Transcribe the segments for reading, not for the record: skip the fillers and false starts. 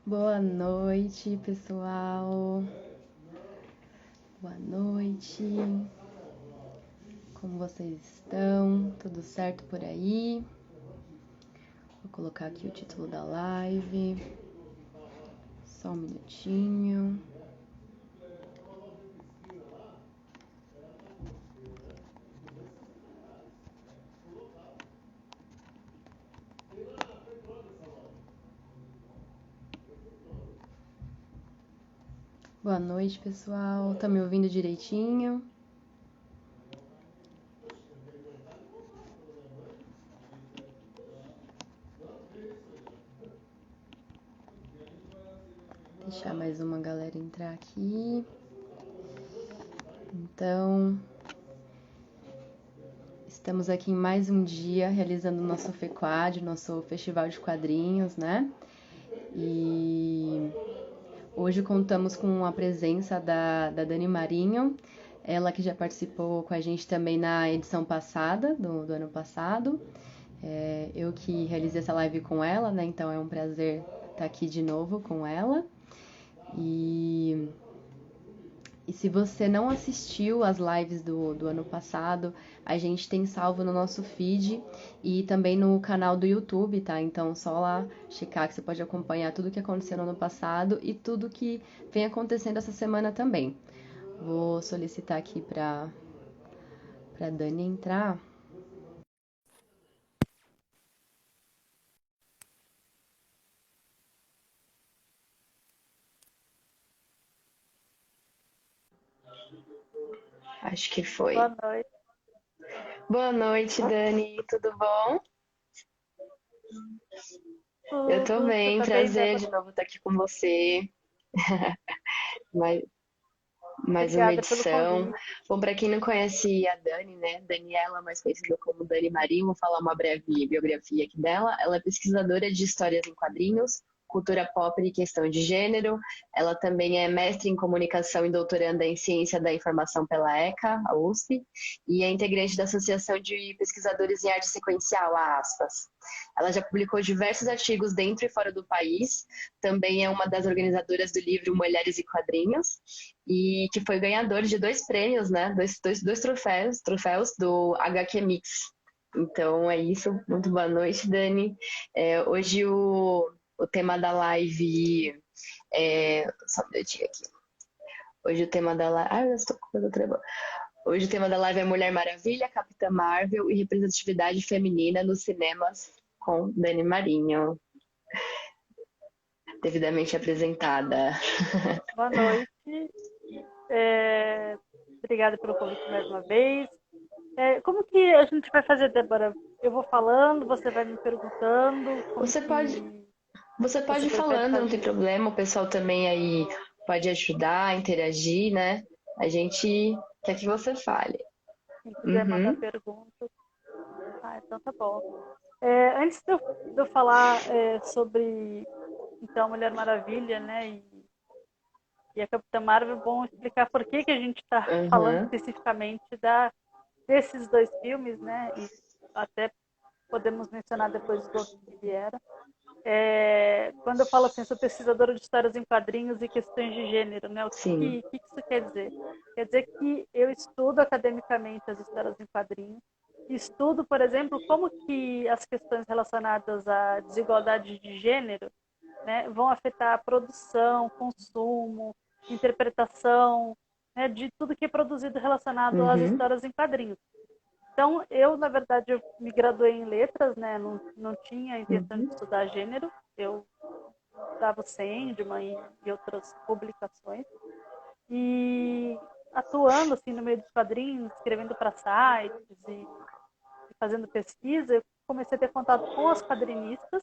Boa noite, pessoal. Boa noite. Como vocês estão? Tudo certo por aí? Vou colocar aqui o título da live. Só um minutinho. Boa noite, pessoal. Tá me ouvindo direitinho? Deixar mais uma galera entrar aqui. Então, estamos aqui em mais um dia realizando o nosso FEQUAD, nosso Festival de Quadrinhos, né? E hoje contamos com a presença da Dani Marinho, ela que já participou com a gente também na edição passada, do ano passado. Eu que realizei essa live com ela, né? Então é um prazer estar aqui de novo com ela. E se você não assistiu às lives do ano passado, a gente tem salvo no nosso feed e também no canal do YouTube, tá? Então só lá checar que você pode acompanhar tudo que aconteceu no ano passado e tudo que vem acontecendo essa semana também. Vou solicitar aqui para Dani entrar. Acho que foi. Boa noite. Boa noite, Dani. Tudo bom? Eu tô Tudo, você bem, tá bem, prazer Débora? de novo estar aqui com você. Mais, mais uma Obrigada pelo edição. convite. Bom, para quem não conhece a Dani, né? Daniela, mais conhecida como Dani Marinho, vou falar uma breve biografia aqui dela. Ela é pesquisadora de histórias em quadrinhos, cultura pop e questão de gênero. Ela também é mestre em comunicação e doutoranda em ciência da informação pela ECA, a USP, e é integrante da Associação de Pesquisadores em Arte Sequencial, a ASPAS. Ela já publicou diversos artigos dentro e fora do país. Também é uma das organizadoras do livro Mulheres e Quadrinhos e que foi ganhador de dois prêmios, né? Dois troféus do HQ Mix. Então é isso. Muito boa noite, Dani. Hoje o tema da live só um minutinho aqui. Hoje o tema da live. Ai, eu estou com o trevão. Hoje o tema da live é Mulher Maravilha, Capitã Marvel e representatividade feminina nos cinemas com Dani Marinho, devidamente apresentada. Boa noite. É, Obrigada pelo convite mais uma vez. Como que a gente vai fazer, Débora? Eu vou falando, você vai me perguntando, como Você pode, que você pode você ir prefere falando, não tem fazer? problema. O pessoal também aí pode ajudar, interagir, né? A gente quer que você fale. Quem quiser mandar Uhum, perguntas. Então tá bom. Antes de eu falar sobre então, a Mulher Maravilha, né, e a Capitã Marvel, vão explicar por que a gente está falando uhum, especificamente desses dois filmes, né? E até podemos mencionar depois os outros que vieram. Quando eu falo assim, sou pesquisadora de histórias em quadrinhos e questões de gênero, né? sim. Que isso quer dizer? Quer dizer que eu estudo academicamente as histórias em quadrinhos, estudo, por exemplo, como que as questões relacionadas à desigualdade de gênero, né, vão afetar a produção, consumo, interpretação, né, de tudo que é produzido relacionado às Uhum, histórias em quadrinhos. Então, eu, na verdade, eu me graduei em letras, né? Não tinha a intenção de uhum, estudar gênero. Eu estudava o Sandman e outras publicações. E atuando, assim, no meio dos quadrinhos, escrevendo para sites e fazendo pesquisa, eu comecei a ter contato com as quadrinistas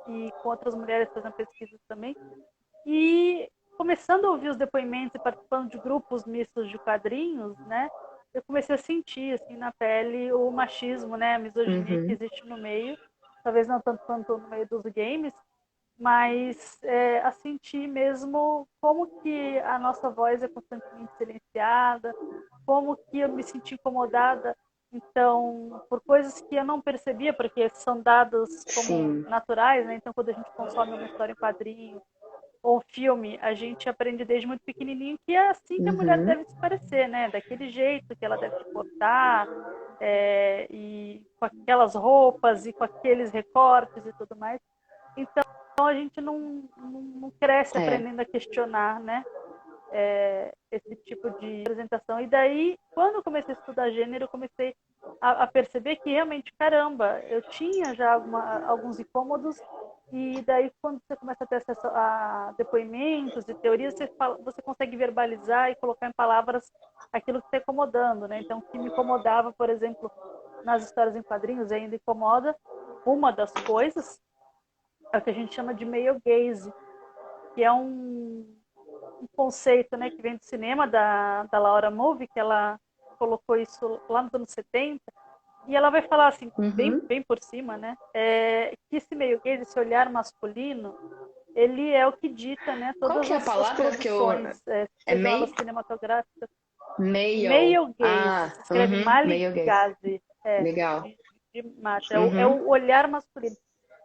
e com outras mulheres fazendo pesquisas também. E começando a ouvir os depoimentos e participando de grupos mistos de quadrinhos, né? Eu comecei a sentir assim na pele o machismo, né, a misoginia que uhum, existe no meio, talvez não tanto quanto no meio dos games, mas a sentir mesmo como que a nossa voz é constantemente silenciada, como que eu me senti incomodada Então, por coisas que eu não percebia, porque são dados como Sim. naturais, né? Então, quando a gente consome uma história em quadrinho ou um filme, a gente aprende desde muito pequenininho que é assim que a mulher Uhum. deve se parecer, né? Daquele jeito que ela deve se portar, e com aquelas roupas e com aqueles recortes e tudo mais. Então, a gente não cresce É. aprendendo a questionar, né? Esse tipo de apresentação. E daí, quando eu comecei a estudar gênero, eu comecei a perceber que realmente, caramba, eu tinha já alguns incômodos, e daí quando você começa a ter acesso a depoimentos e teorias, você consegue verbalizar e colocar em palavras aquilo que está incomodando, né? Então, o que me incomodava, por exemplo, nas histórias em quadrinhos, e ainda incomoda, uma das coisas é o que a gente chama de male gaze, que é um conceito, né, que vem do cinema da Laura Mulvey, que ela colocou isso lá nos anos 70, e ela vai falar assim, bem, Uhum. bem por cima, né, que esse meio gay, esse olhar masculino, ele é o que dita, né, Qual todas que é a as palavra que eu. produções, É sejam elas MEI? cinematográficas. Male. Male gaze, Ah, se escreve uhum. Male gaze. maligaze, Legal. de macho, é Uhum. o olhar masculino.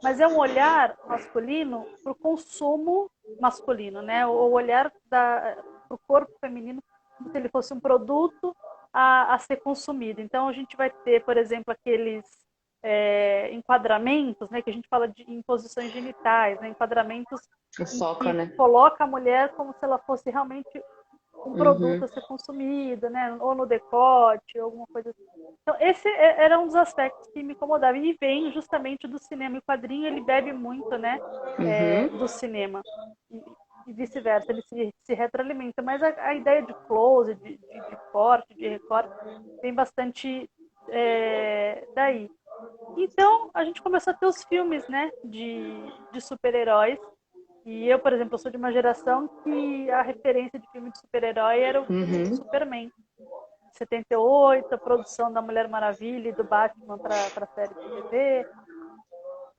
Mas é um olhar masculino para o consumo masculino, né? O olhar para o corpo feminino como se ele fosse um produto a ser consumido. Então, a gente vai ter, por exemplo, aqueles enquadramentos, né, que a gente fala em posições genitais, né, enquadramentos O em foco, que né? coloca a mulher como se ela fosse realmente um produto Uhum. a ser consumido, né? Ou no decote, ou alguma coisa assim. Então, esse era um dos aspectos que me incomodava. E vem justamente do cinema. E o quadrinho, ele bebe muito, né? Uhum. Do cinema. E vice-versa, ele se retroalimenta. Mas a ideia de close, de corte, de recorte, vem bastante daí. Então, a gente começou a ter os filmes, né? De super-heróis. E eu, por exemplo, sou de uma geração que a referência de filme de super-herói era o filme do Uhum. Superman. 78, a produção da Mulher Maravilha e do Batman para a série de TV.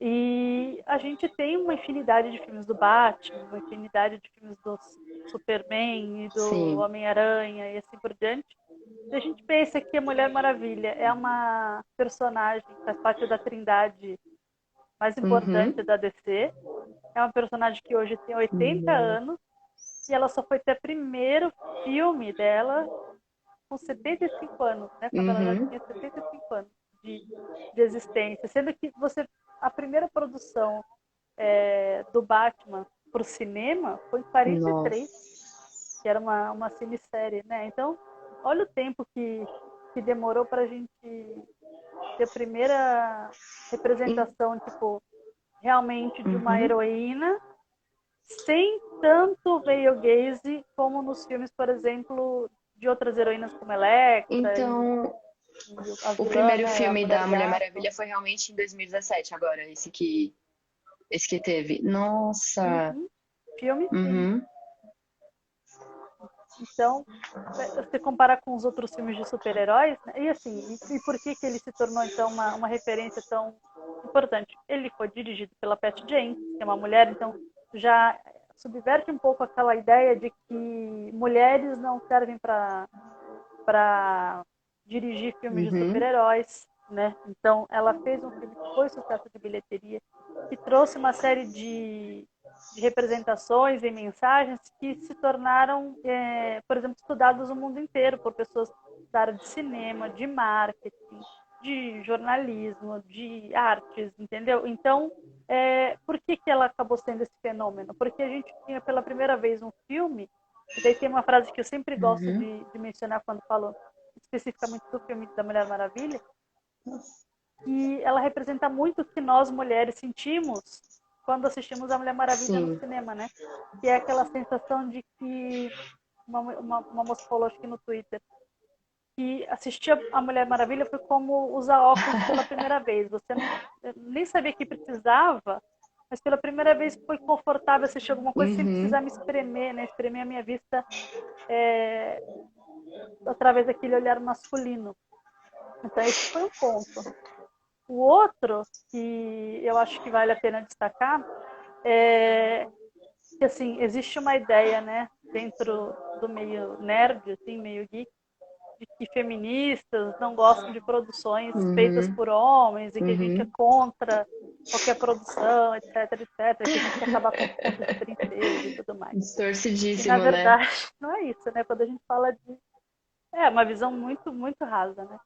E a gente tem uma infinidade de filmes do Batman, uma infinidade de filmes do Superman e do Sim. Homem-Aranha e assim por diante. E a gente pensa que a Mulher Maravilha é uma personagem que faz parte da trindade mais importante Uhum. da DC. É uma personagem que hoje tem 80 Uhum. anos e ela só foi ter o primeiro filme dela com 75 anos, né? Quando ela já Uhum. tinha 75 anos de existência. Sendo que a primeira produção do Batman para o cinema foi em 43, Nossa. que era uma cinesérie, né? Então, olha o tempo que demorou para a gente ter a primeira representação, tipo, realmente de uma Uhum. heroína sem tanto male gaze como nos filmes, por exemplo, de outras heroínas como Elektra Então, e a o vilã, primeiro né, a filme Mulher da Mulher Gato. Maravilha foi realmente em 2017, agora, esse que teve. Nossa. Uhum. Filme, sim. Uhum. Então, você comparar com os outros filmes de super-heróis, né? E assim, e por que ele se tornou então uma referência tão importante? Ele foi dirigido pela Patty Jenkins, que é uma mulher, então já subverte um pouco aquela ideia de que mulheres não servem para dirigir filmes de Uhum. super-heróis, né? Então, ela fez um filme que foi sucesso de bilheteria, que trouxe uma série de representações e mensagens que se tornaram, por exemplo, estudadas no mundo inteiro por pessoas da área de cinema, de marketing, de jornalismo, de artes, entendeu? Então, por que ela acabou sendo esse fenômeno? Porque a gente tinha pela primeira vez um filme, e daí tem uma frase que eu sempre gosto Uhum. de mencionar quando falo especificamente do filme da Mulher Maravilha, que ela representa muito o que nós mulheres sentimos quando assistimos a Mulher Maravilha no Sim. cinema, né? Que é aquela sensação de que uma moça falou acho que no Twitter que assistir a Mulher Maravilha foi como usar óculos pela primeira vez. Você não nem sabia que precisava, mas pela primeira vez foi confortável assistir alguma coisa sem Uhum. precisar me espremer, né? Espremer a minha vista é, através daquele olhar masculino. Então, esse foi um ponto. O outro, que eu acho que vale a pena destacar, é que, assim, existe uma ideia, né, dentro do meio nerd, assim, meio geek, de que feministas não gostam de produções feitas Uhum. por homens e que a gente é Uhum. contra qualquer produção, etc, etc, que a gente quer acabar com contos de princesa e tudo mais. E, na Distorcidíssimo, né? verdade, não é isso, né? Quando a gente fala de... É uma visão muito, muito rasa, né?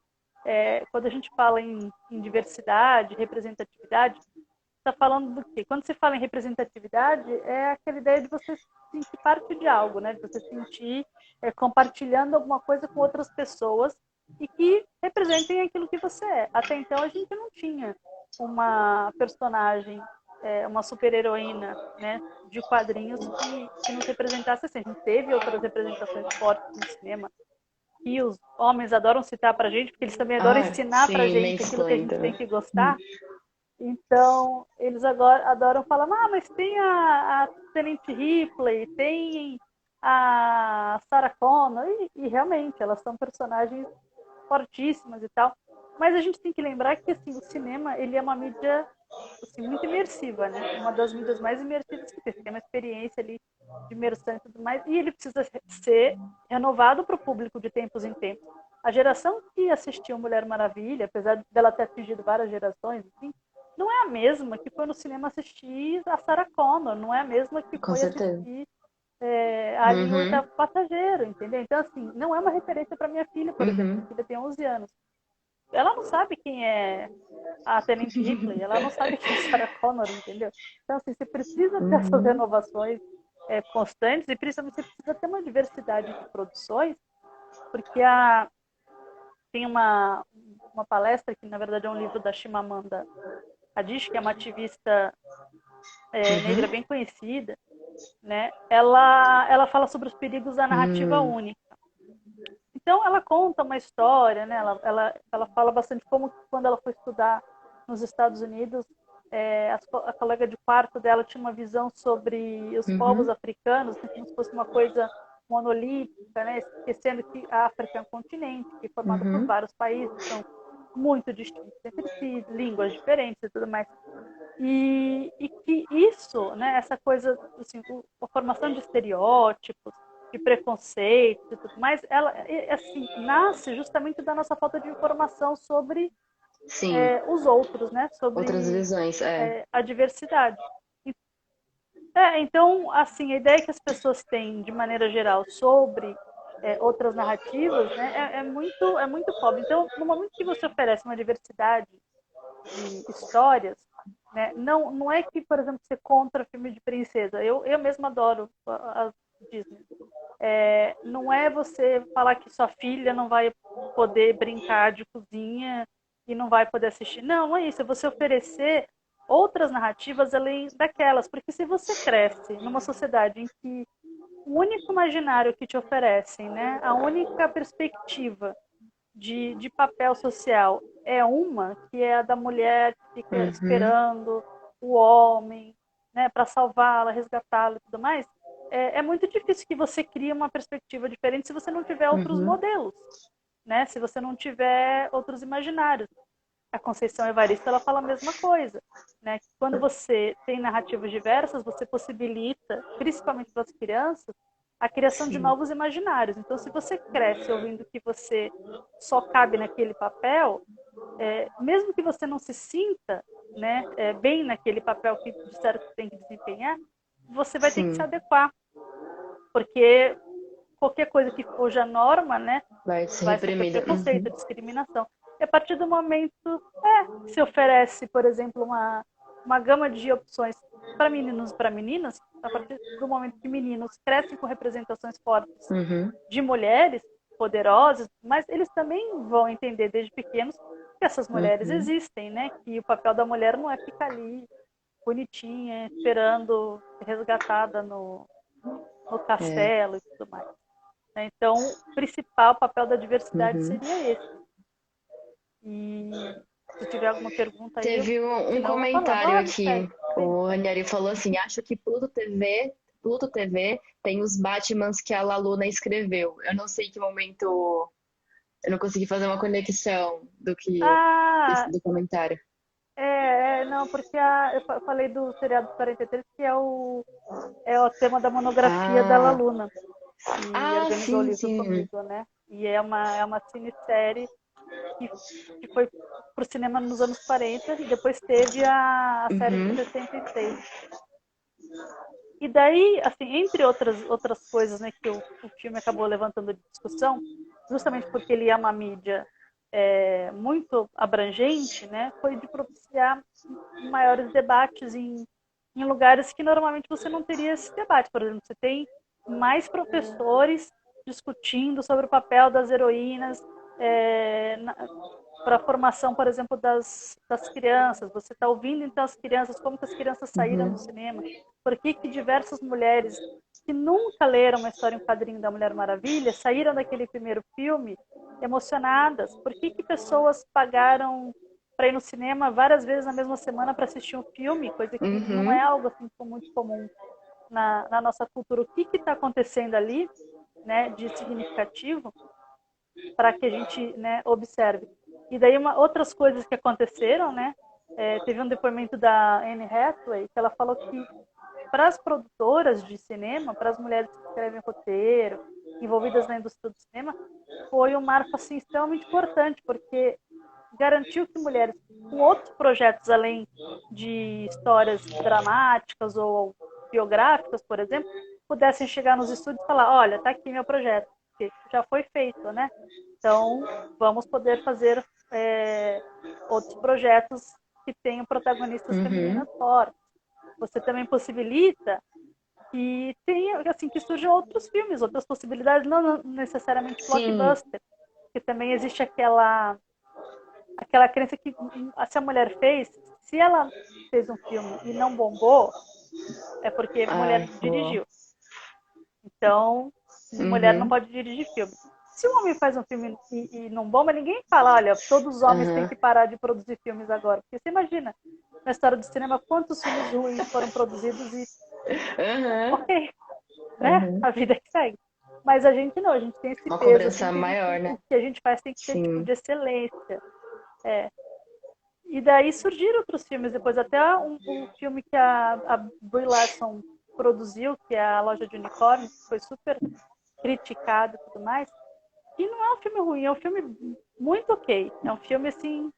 Quando a gente fala em diversidade, representatividade, está falando do quê? Quando se fala em representatividade, é aquela ideia de você sentir parte de algo, né? De você sentir compartilhando alguma coisa com outras pessoas e que representem aquilo que você é. Até então, a gente não tinha uma personagem, uma super-heroína, né, de quadrinhos que nos representasse assim. A gente teve outras representações fortes no cinema, e os homens adoram citar pra gente, porque eles também adoram Ah, ensinar pra sim, gente aquilo que a mansplain gente tem também. que gostar. Então, eles agora adoram falar, mas tem a Tenente Ripley, tem a Sarah Connor, e realmente, elas são personagens fortíssimas e tal. Mas a gente tem que lembrar que assim, o cinema ele é uma mídia assim, muito imersiva, né? Uma das mídias mais imersivas que tem. Tem uma experiência ali de imersão e tudo mais, e ele precisa ser renovado para o público de tempos em tempos. A geração que assistiu Mulher Maravilha, apesar dela ter atingido várias gerações, assim, não é a mesma que foi no cinema assistir a Sarah Connor, não é a mesma que Com foi certeza. assistir Ali o Uhum. Oitavo Passageiro, entendeu? Então, assim, não é uma referência para minha filha, por exemplo. Minha Uhum. filha tem 11 anos. Ela não sabe quem é a Tenente Ripley, ela não sabe quem é Sarah Connor, entendeu? Então, assim, você precisa ter essas Uhum. renovações constantes e principalmente você precisa ter uma diversidade de produções, porque tem uma palestra que, na verdade, é um livro da Chimamanda Adichie, que é uma ativista negra bem conhecida, né? Ela fala sobre os perigos da narrativa Uhum. única. Então, ela conta uma história, né? Ela fala bastante como quando ela foi estudar nos Estados Unidos, a colega de quarto dela tinha uma visão sobre os povos Uhum. africanos, né, como se fosse uma coisa monolítica, né? Esquecendo que a África é um continente que é formado por Uhum. vários países, são muito distintos entre si, línguas diferentes e tudo mais. E que isso, né, essa coisa, assim, a formação de estereótipos, de preconceitos e tudo mais, ela, assim, nasce justamente da nossa falta de informação sobre Sim. os outros, né, Outras sobre visões, é. a diversidade. Então, assim, a ideia que as pessoas têm, de maneira geral, sobre outras narrativas, né, é muito pobre. Então, no momento que você oferece uma diversidade de histórias, né? Não é que, por exemplo, você contra filme de princesa. Eu mesma adoro a Disney. Não é você falar que sua filha não vai poder brincar de cozinha e não vai poder assistir. Não é isso. É você oferecer outras narrativas além daquelas. Porque se você cresce numa sociedade em que o único imaginário que te oferecem, né, a única perspectiva de papel social é uma, que é a da mulher que fica Uhum. esperando o homem, né, para salvá-la, resgatá-la e tudo mais. É muito difícil que você crie uma perspectiva diferente se você não tiver outros Uhum. modelos, né? Se você não tiver outros imaginários. A Conceição Evaristo ela fala a mesma coisa, né? Quando você tem narrativas diversas, você possibilita, principalmente para as crianças, a criação de Sim. novos imaginários. Então, se você cresce ouvindo que você só cabe naquele papel, mesmo que você não se sinta, né, bem naquele papel que disseram que tem que desempenhar, você vai ter que se Sim. adequar, porque qualquer coisa que fuja a norma, né, Vai ser vai sofrer reprimida. preconceito, Uhum. discriminação. E a partir do momento que se oferece, por exemplo, uma gama de opções para meninos e para meninas, a partir do momento que meninos crescem com representações fortes Uhum. de mulheres poderosas, mas eles também vão entender desde pequenos que essas mulheres Uhum. existem, né? Que o papel da mulher não é ficar ali bonitinha, esperando ser resgatada no É. castelo e tudo mais. Então, o principal papel da diversidade Uhum. seria esse. E se tiver alguma pergunta aí, Teve um senão eu vou falando. comentário Olha, aqui. sério, bem. O Ranieri falou assim: acho que Pluto TV tem os Batmans que a Laluna escreveu. Eu não sei em que momento eu não consegui fazer uma conexão Ah, do comentário. não, porque eu falei do seriado dos 43, que é o tema da monografia da Ah, Luna, que ah, organizou o sim, livro sim. comigo, né? E é uma cinesérie que foi para o cinema nos anos 40 e depois teve a série de Uhum. 66. E daí, assim, entre outras coisas, né, que o filme acabou levantando de discussão, justamente porque ele é uma mídia muito abrangente, né, foi de propiciar maiores debates em lugares que normalmente você não teria esse debate. Por exemplo, você tem mais professores discutindo sobre o papel das heroínas para a formação, por exemplo, das crianças. Você está ouvindo, então, as crianças, como que as crianças saíram do Uhum. cinema? Por que diversas mulheres que nunca leram uma história em quadrinho da Mulher Maravilha saíram daquele primeiro filme emocionadas? Por que pessoas pagaram para ir no cinema várias vezes na mesma semana para assistir um filme, coisa que não é Uhum. algo assim muito comum na nossa cultura? O que está acontecendo ali, né, de significativo para que a gente, né, observe? E daí outras coisas que aconteceram, né? Teve um depoimento da Anne Hathaway que ela falou que para as produtoras de cinema, para as mulheres que escrevem roteiro, envolvidas na indústria do cinema, foi um marco assim extremamente importante, porque garantiu que mulheres com outros projetos além de histórias dramáticas ou biográficas, por exemplo, pudessem chegar nos estúdios e falar: olha, tá aqui meu projeto, que já foi feito, né? Então vamos poder fazer outros projetos que tenham protagonistas Uhum. femininas fortes. Você também possibilita que tenha, assim, que surjam outros filmes, outras possibilidades, não necessariamente Sim. blockbuster, que também existe aquela crença que se a mulher fez, se ela fez um filme e não bombou, é porque mulher Ai, boa. dirigiu. Então, mulher não Uhum. pode dirigir filme. Se um homem faz um filme e não bomba, ninguém fala, olha, todos os homens têm Aham. que parar de produzir filmes agora. Porque você imagina, na história do cinema, quantos filmes ruins foram produzidos e, Aham. ok, né? Aham. A vida que segue. Mas a gente não, a gente tem esse Uma peso, assim, cobrança que maior, o né? que a gente faz tem que ser, tipo, Sim. de excelência. É. E daí surgiram outros filmes depois, até um filme que a Brie Larson produziu, que é A Loja de Unicórnios, que foi super criticado e tudo mais. E não é um filme ruim, é um filme muito ok. É um filme, assim,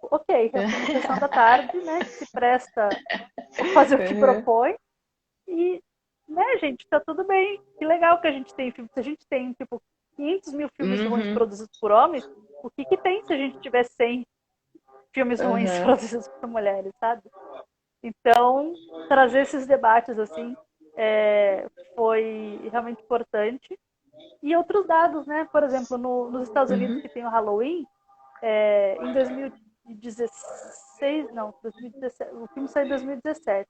ok. É um filme Sessão da Tarde, né, que se presta a fazer o que Aham. propõe. E, né, gente, tá tudo bem. Que legal que a gente tem filme. Se a gente tem, tipo, 500 mil filmes ruins Uhum. produzidos por homens, o que tem se a gente tiver 100 filmes ruins Aham. produzidos por mulheres, sabe? Então, trazer esses debates, assim, foi realmente importante. E outros dados, né? Por exemplo, nos Estados Unidos, Uhum. que tem o Halloween, em 2016, não, 2017, o filme saiu em 2017.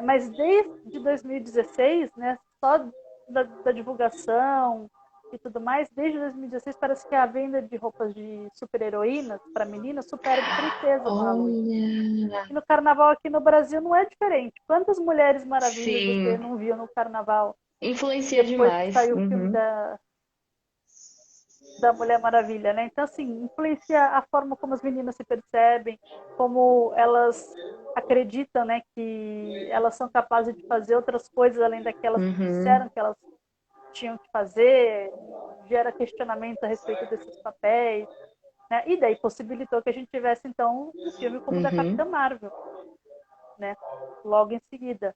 Mas desde 2016, né, só da divulgação e tudo mais, desde 2016 parece que a venda de roupas de super-heroínas para meninas supera de princesas no Halloween. Olha. E no carnaval aqui no Brasil não é diferente. Quantas Mulheres Maravilhas você Sim. não viu no carnaval? Influencia Depois que demais. saiu o filme Uhum. da Mulher Maravilha, né? Então, assim, influencia a forma como as meninas se percebem, como elas acreditam, né, que elas são capazes de fazer outras coisas além daquelas que Uhum. disseram que elas tinham que fazer, gera questionamento a respeito desses papéis, né? E daí possibilitou que a gente tivesse, então, um filme como o da Uhum. Capitã Marvel, né? Logo em seguida.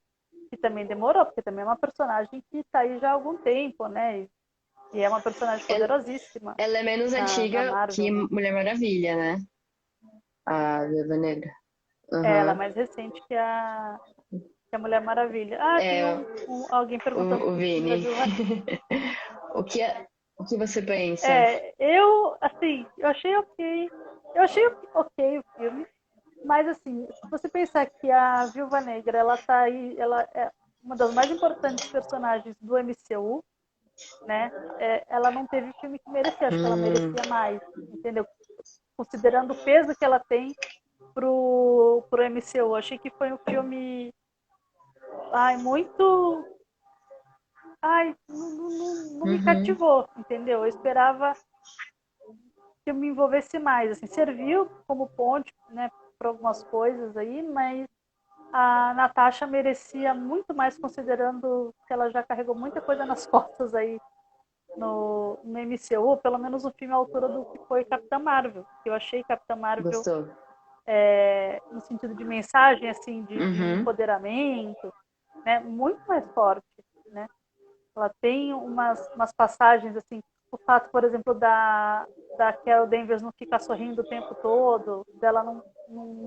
Que também demorou, porque também é uma personagem que está aí já há algum tempo, né? E é uma personagem Ela, poderosíssima ela é menos na antiga que Marvel, né? Mulher Maravilha, né? A Viúva Negra. Ela é Aham. mais recente que a Mulher Maravilha. Ah, tem É, alguém perguntando o da Vini. Viúva. O que você pensa? Assim, eu achei ok. Eu achei ok o filme. Mas, assim, se você pensar que a Viúva Negra, ela tá aí, ela é uma das mais importantes personagens do MCU, né? Ela não teve o filme que merecia. Acho que ela Hum. merecia mais, entendeu? Considerando o peso que ela tem pro MCU. Achei que foi um filme, muito. Não me Uhum. cativou, entendeu? Eu esperava que eu me envolvesse mais. Assim, serviu como ponte, né, para algumas coisas aí, mas a Natasha merecia muito mais, considerando que ela já carregou muita coisa nas costas aí no MCU, pelo menos o filme à altura do que foi Capitã Marvel. Eu achei Capitã Marvel Gostou? no sentido de mensagem, assim, de Uhum. empoderamento, né, muito mais forte, né? Ela tem umas passagens, assim, o fato, por exemplo, da Carol Danvers não ficar sorrindo o tempo todo, dela não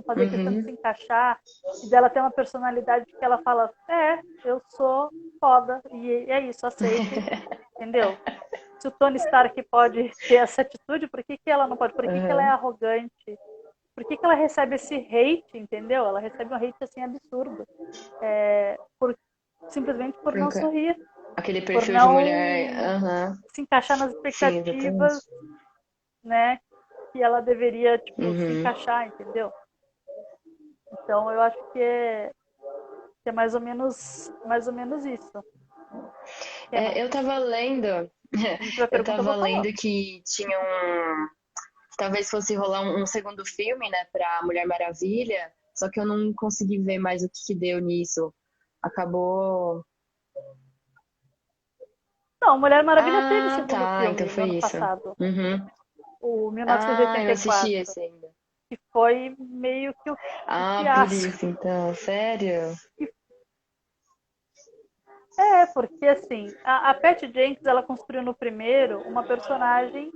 fazer questão de se Uhum. encaixar, e dela ter uma personalidade que ela fala, eu sou foda, e é isso, aceite, entendeu? Se o Tony Stark pode ter essa atitude, por que ela não pode? Por que ela é Uhum. arrogante? Por que ela recebe esse hate, entendeu? Ela recebe um hate assim absurdo. Por, simplesmente por não Nunca. sorrir, Aquele por perfil de mulher. não Aham. se encaixar nas Sim, exatamente. expectativas, né? Que ela deveria, tipo, se Uhum. encaixar, entendeu? Então eu acho que é mais ou menos isso. O que É, mais? eu tava lendo. Se não tiver Eu pergunta, eu tava vou falar. lendo que tinha um. Talvez fosse rolar um segundo filme, né, pra Mulher Maravilha. Só que eu não consegui ver mais o que deu nisso. Acabou. Não, Mulher Maravilha teve Ah, segundo tá. Então filme no foi ano isso. passado, Uhum. o Ah, eu não assisti 1984, esse ainda. que foi meio que o Ah, por fiasco. isso, então. Sério? Porque assim, a Patty Jenkins, ela construiu no primeiro uma personagem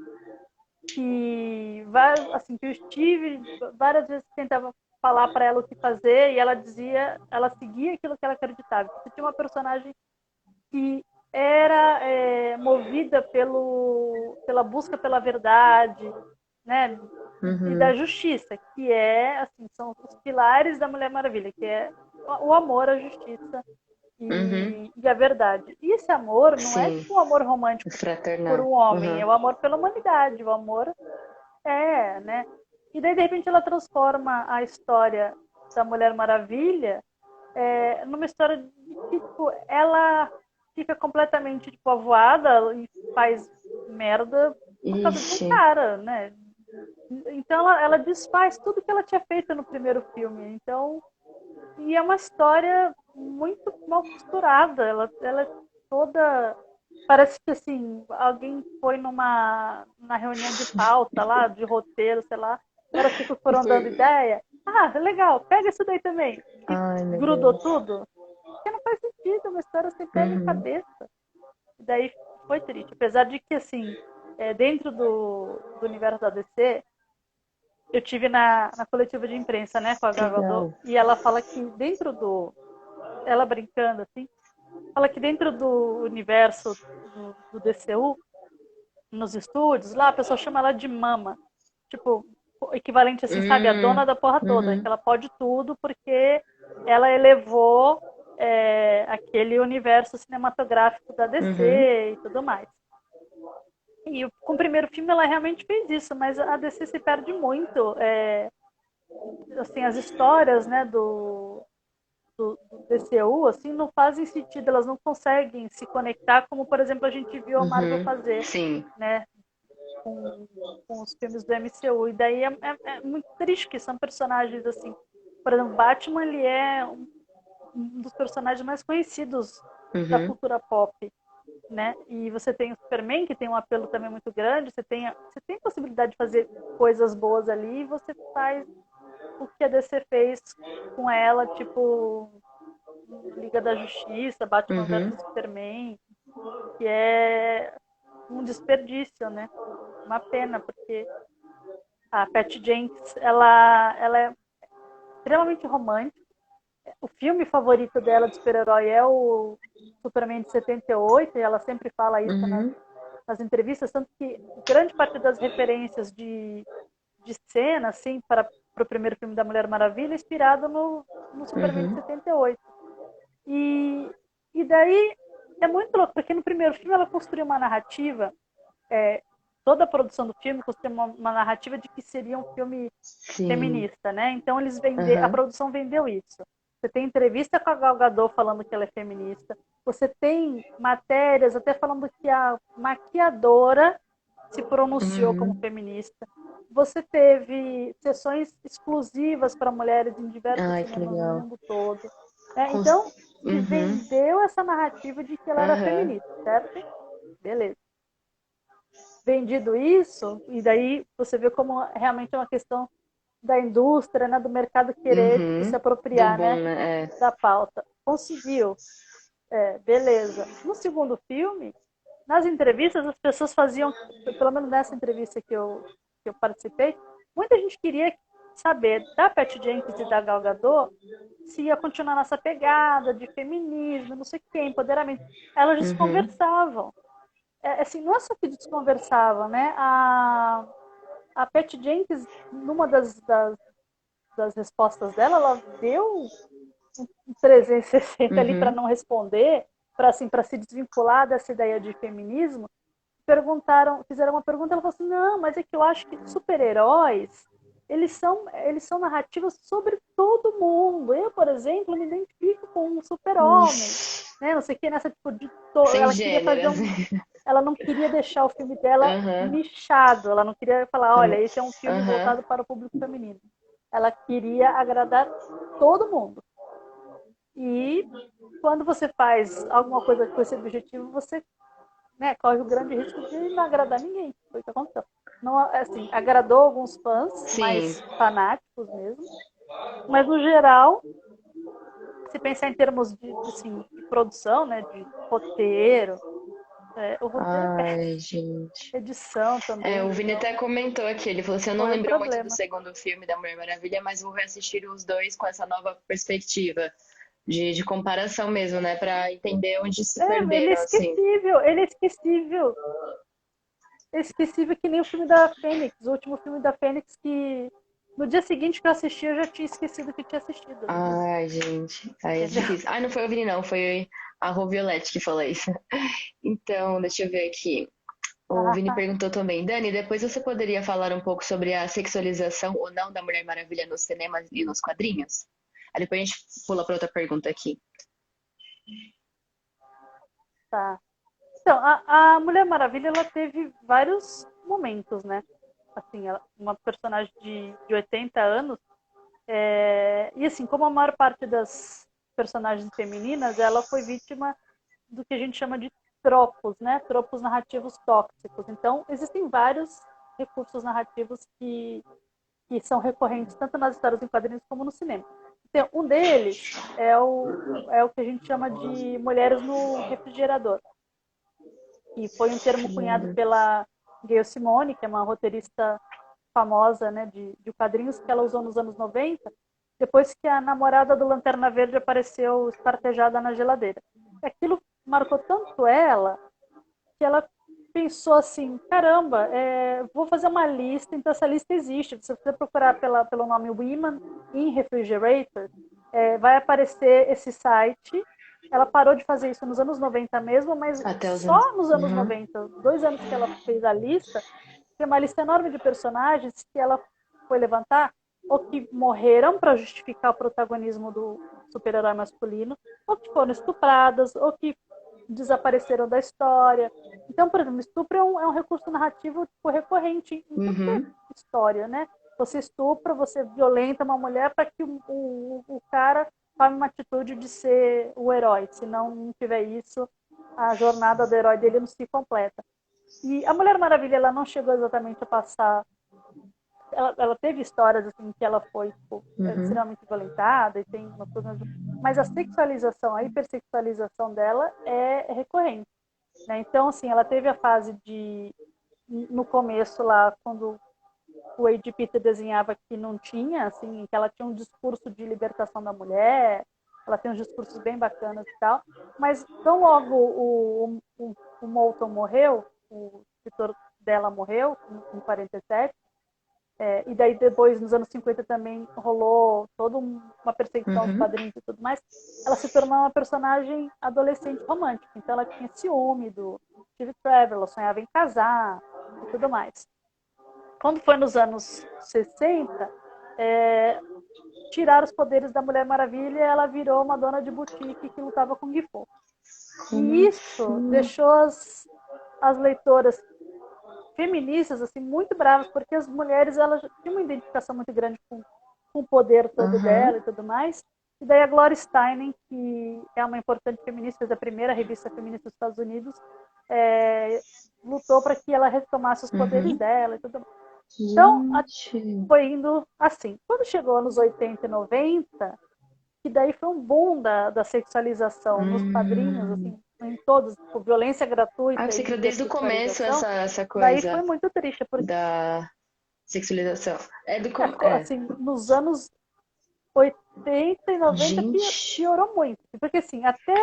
assim, que o Steve várias vezes tentava falar para ela o que fazer e ela dizia, ela seguia aquilo que ela acreditava. Você tinha uma personagem que era movida pela busca pela verdade, né? E da Uhum. justiça, que assim, são os pilares da Mulher Maravilha, que é o amor, a justiça Uhum. e a verdade. E esse amor não é Sim. tipo um amor romântico por Fraternal. um homem, é Uhum. o amor pela humanidade, o amor né? E daí, de repente, ela transforma a história da Mulher Maravilha numa história de que, tipo, ela fica completamente, tipo, avoada e faz merda por causa de um Ixi. cara, né? Então, ela desfaz tudo que ela tinha feito no primeiro filme. Então, e é uma história muito mal costurada. Ela é toda. Parece que assim, alguém foi na reunião de pauta lá, de roteiro, sei lá, agora as pessoas E foram foi. dando ideia. Ah, legal, pega isso daí também. E Ai, meu grudou Deus. tudo. Porque não faz sentido, é uma história sem pé nem Uhum. cabeça. E daí foi triste. Apesar de que, assim, dentro do universo da DC, eu tive na coletiva de imprensa, né, com a Que Gal Gadot, legal. e ela fala que dentro ela brincando assim, fala que dentro do universo do DCU, nos estúdios, lá a pessoa chama ela de mama, tipo, equivalente assim, sabe, a dona Hum. da porra toda, que Uhum. ela pode tudo porque ela elevou aquele universo cinematográfico da Uhum. DC e tudo mais. E com o primeiro filme ela realmente fez isso, mas a DC se perde muito. Assim, as histórias, né, do DCU, assim, não fazem sentido, elas não conseguem se conectar, como, por exemplo, a gente viu a Marvel Uhum. fazer, Sim. né, com os filmes do MCU. E daí é muito triste que são personagens, assim, por exemplo, Batman, ele é um dos personagens mais conhecidos da Uhum. cultura pop, né? E você tem o Superman, que tem um apelo também muito grande, você tem possibilidade de fazer coisas boas ali, e você faz o que a DC fez com ela, tipo, Liga da Justiça, Batman Uhum. versus Superman, que é um desperdício, né? Uma pena, porque a Patty Jenkins, ela é extremamente romântica. O filme favorito dela de super-herói é o Superman de 78, e ela sempre fala isso Uhum. nas entrevistas, tanto que grande parte das referências de cena, assim, para o primeiro filme da Mulher Maravilha, é inspirado no Superman de Uhum. 78. E, e daí é muito louco, porque no primeiro filme ela construiu uma narrativa, é, toda a produção do filme construiu uma narrativa de que seria um filme Sim. feminista, né? Então a Aham. produção vendeu isso. Você tem entrevista com a Gal Gadot falando que ela é feminista. Você tem matérias até falando que a maquiadora se pronunciou como Uhum. feminista. Você teve sessões exclusivas para mulheres em diversos Ai, que cinemas no legal. mundo todo. Né? Cons- Então, se Uhum. vendeu essa narrativa de que ela era Aham. feminista, certo? Beleza. vendido isso, e daí você vê como realmente é uma questão da indústria, né, do mercado querer tipo, se Uhum. Do apropriar, bom, né, né? É. da pauta. Conseguiu, beleza. No segundo filme, nas entrevistas, as pessoas faziam, pelo menos nessa entrevista que eu participei, muita gente queria saber da Patty Jenkins e da Gal Gadot se ia continuar nessa pegada de feminismo, não sei o que, empoderamento. Elas Uhum. desconversavam. Assim, não é só que desconversavam, né? A Patty Jenkins, numa das respostas dela, ela deu um 360 ali para Uhum. não responder, para assim, para se desvincular dessa ideia de feminismo. Fizeram uma pergunta, ela falou assim: "Não, mas é que eu acho que super-heróis, eles são narrativas sobre todo mundo. Eu, por exemplo, me identifico com um super-homem, né? Não sei o que nessa tipo Sem ela queria gênero, fazer assim. ela não queria deixar o filme dela Aham. nichado, ela não queria falar, olha, esse é um filme Aham. voltado para o público feminino. Ela queria agradar todo mundo. E quando você faz alguma coisa com esse objetivo, você, né, corre o grande risco de não agradar ninguém. Foi o que aconteceu. Não, assim, agradou alguns fãs Sim. mais fanáticos mesmo, mas no geral, se pensar em termos assim, de produção, né, de roteiro, o roteiro é Ai, péssimo. gente. Edição É, o também, Vini então até comentou aqui, ele falou assim, eu não foi um lembro muito do problema. segundo filme da Mulher Maravilha, mas vou reassistir os dois com essa nova perspectiva de comparação mesmo, né? Pra entender onde se Ele é perderam, assim. esquecível, ele é esquecível. É esquecível que nem o filme da Fênix, o último filme da Fênix, que no dia seguinte que eu assisti, eu já tinha esquecido que tinha assistido. Ai, gente, aí é Entendeu? difícil. Ai, não foi o Vini, não, foi a Rô Violette que falou isso. Então, deixa eu ver aqui. O Vini Ah, perguntou também, Dani, depois você poderia falar um pouco sobre a sexualização ou não da Mulher Maravilha nos cinemas e nos quadrinhos? Aí depois a gente pula para outra pergunta aqui. tá. Então, a Mulher Maravilha, ela teve vários momentos, né? Assim, uma personagem de 80 anos. E assim, como a maior parte das personagens femininas, ela foi vítima do que a gente chama de tropos, né? Tropos narrativos tóxicos. Então, existem vários recursos narrativos que são recorrentes tanto nas histórias em quadrinhos como no cinema. Então, um deles é o que a gente chama de mulheres no refrigerador, que foi um termo cunhado pela Gayle Simone, que é uma roteirista famosa, né, de quadrinhos, que ela usou nos anos 90, depois que a namorada do Lanterna Verde apareceu espartejada na geladeira. Aquilo marcou tanto ela que ela pensou assim, caramba, vou fazer uma lista, então essa lista existe. Se você procurar pelo nome Women in Refrigerator, vai aparecer esse site. Ela parou de fazer isso nos anos 90 mesmo, mas Até os anos. só nos anos Uhum. 90, 2 anos que ela fez a lista, tem uma lista enorme de personagens que ela foi levantar, ou que morreram para justificar o protagonismo do super-herói masculino, ou que foram estupradas, ou que desapareceram da história. Então, por exemplo, estupro é um recurso narrativo tipo, recorrente em tudo que é Uhum. história, né? Você estupra, você violenta uma mulher para que o cara tome uma atitude de ser o herói. Se não tiver isso, a jornada do herói dele não se completa. E a Mulher Maravilha, ela não chegou exatamente a passar. Ela teve histórias assim que ela foi tipo, Uhum. extremamente violentada e tem umas coisas. Mas a sexualização, a hipersexualização dela é recorrente. Né? Então, assim, ela teve a fase no começo lá, quando o Wade Peter desenhava que não tinha, assim, que ela tinha um discurso de libertação da mulher, ela tem uns discursos bem bacanas e tal, mas tão logo o Moulton morreu, o escritor dela morreu, em 47, e daí depois, nos anos 50 também rolou toda uma perseguição aos Uhum. quadrinhos e tudo mais, ela se tornou uma personagem adolescente romântica. Então ela tinha ciúme do Steve Trevor, ela sonhava em casar e tudo mais. Quando foi nos anos 60, é, tiraram os poderes da Mulher Maravilha e ela virou uma dona de boutique que lutava com Gifu. E Como isso assim? deixou as leitoras feministas assim muito bravas, porque as mulheres elas tinham uma identificação muito grande com o poder todo Aham. dela e tudo mais. E daí a Gloria Steinem, que é uma importante feminista, fez a primeira revista feminista dos Estados Unidos, é, lutou para que ela retomasse os poderes Uhum. dela e tudo mais. Então, Gente. foi indo assim. Quando chegou nos 80 e 90, que daí foi um boom da sexualização nos quadrinhos, Hum. assim, em todos, tipo, violência Ah, gratuita você e criou desde o começo hipersexualização, essa daí foi coisa muito triste, porque, da sexualização. É do é. assim, nos anos 80 e 90 Gente. piorou muito. Porque, assim, até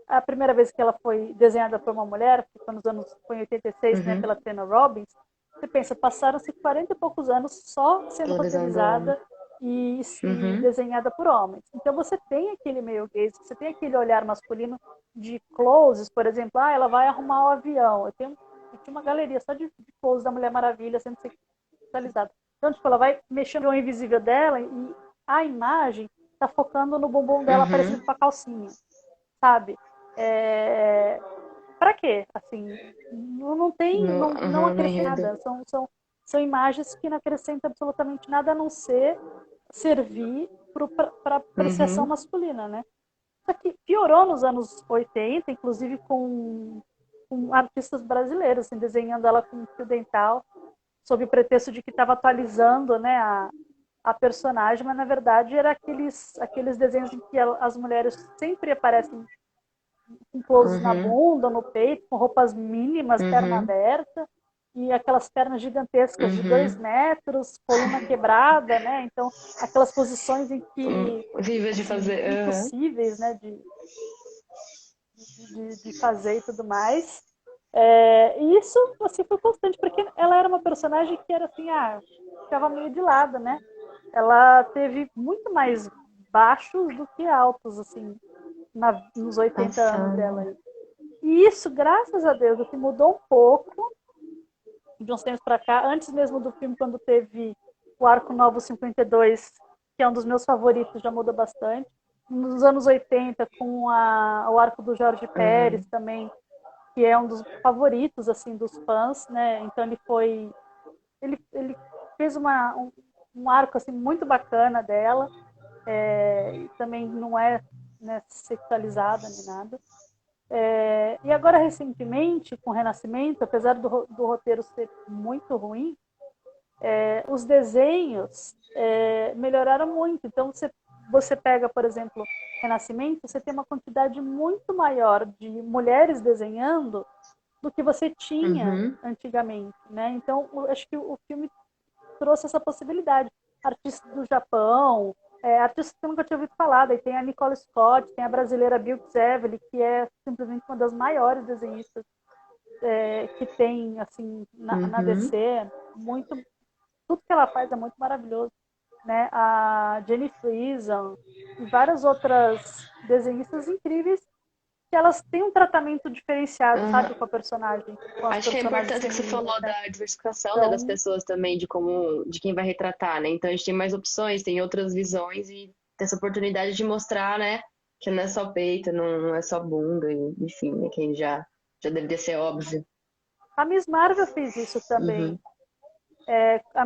a primeira vez que ela foi desenhada por uma mulher, que foi nos anos, foi em 86, né, Uhum. pela Tina Robbins, você pensa, passaram-se 40 e poucos anos só sendo Pela visão do homem. roteirizada e Uhum. desenhada por homens. Então você tem aquele meio gaze, você tem aquele olhar masculino de closes, por exemplo, ela vai arrumar o avião. Eu tinha uma galeria só de closes da Mulher Maravilha sendo sexualizada. Então, tipo, ela vai mexendo no invisível dela e a imagem tá focando no bumbum dela aparecendo Uhum. com a calcinha, sabe? Para quê? Assim, não tem, No, não uhum, no acrescenta enredo. nada. São imagens que não acrescentam absolutamente nada a não ser servir para apreciação Uhum. masculina, né? Só que piorou nos anos 80, inclusive com artistas brasileiros, assim, desenhando ela com fio dental, sob o pretexto de que estava atualizando, né, a personagem, mas na verdade era aqueles desenhos em que as mulheres sempre aparecem com closes na Uhum. bunda, no peito, com roupas mínimas, perna Uhum. aberta, e aquelas pernas gigantescas de 2 Uhum. metros, coluna quebrada, né? Então, aquelas posições em que, Horrível de assim, fazer. Uhum. impossíveis, né, de fazer e tudo mais. E isso, assim, foi constante, porque ela era uma personagem que era, assim, ficava meio de lado, né? Ela teve muito mais baixos do que altos, assim, nos 80 anos dela Passada. aí. E isso, graças a Deus, assim, mudou um pouco de uns tempos para cá. Antes mesmo do filme, quando teve o Arco Novo 52, que é um dos meus favoritos, já mudou bastante. Nos anos 80, com o arco do Jorge Pérez Uhum. também, que é um dos favoritos assim dos fãs, né? Então ele fez um arco assim muito bacana dela, e também não é, né, sexualizada nem nada. E agora, recentemente, com o Renascimento, apesar do roteiro ser muito ruim, os desenhos melhoraram muito. Então, você pega, por exemplo, Renascimento, você tem uma quantidade muito maior de mulheres desenhando do que você tinha Uhum. antigamente, né? Então, eu acho que o filme trouxe essa possibilidade. Artistas do Japão, artistas que eu nunca tinha ouvido falar. Daí tem a Nicole Scott, tem a brasileira Bill Zevely, que é simplesmente uma das maiores desenhistas que tem assim na Uhum. DC. Muito, tudo que ela faz é muito maravilhoso. Né? A Jenny Frison e várias outras desenhistas incríveis que elas têm um tratamento diferenciado, Uhum. sabe, com a personagem, com as Acho que a personagens importância que você femininas, falou né? da diversificação, né, das Então, pessoas também, de como, de quem vai retratar, né? Então a gente tem mais opções, tem outras visões e tem essa oportunidade de mostrar, né, que não é só peito, não é só bunda, enfim, né, quem já deveria ser óbvio. a Miss Marvel fez isso também. Uhum.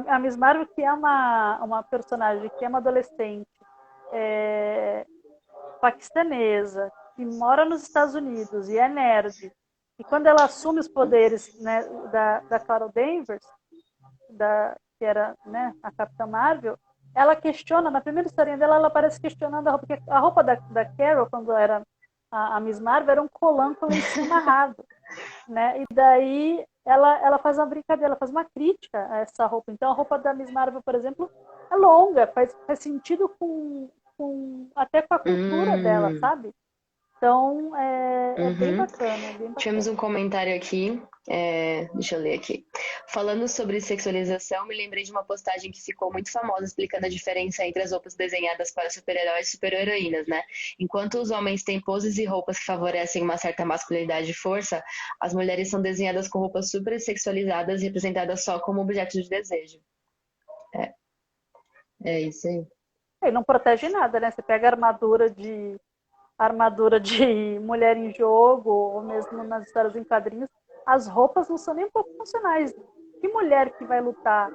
A Miss Marvel, que é uma personagem, que é uma adolescente é, paquistanesa, que mora nos Estados Unidos e é nerd. E quando ela assume os poderes, né, da Carol Danvers, que era, né, a Capitã Marvel, ela questiona, na primeira historinha dela, ela aparece questionando a roupa, porque a roupa da Carol, quando era a Miss Marvel, era um colã com lencinho amarrado, né? E daí ela faz uma brincadeira, ela faz uma crítica a essa roupa. Então a roupa da Miss Marvel, por exemplo, é longa, faz sentido até com a cultura dela, Hum, sabe? Então é bem uhum. bacana, é bem Tivemos bacana. um comentário aqui, deixa eu ler aqui. Falando sobre sexualização, me lembrei de uma postagem que ficou muito famosa explicando a diferença entre as roupas desenhadas para super-heróis e super-heroínas, né? Enquanto os homens têm poses e roupas que favorecem uma certa masculinidade e força, as mulheres são desenhadas com roupas super sexualizadas e representadas só como objetos de desejo. É, é isso aí. E não protege nada, né? Você pega a armadura de mulher em jogo, ou mesmo nas histórias em quadrinhos, as roupas não são nem um pouco funcionais. Que mulher que vai lutar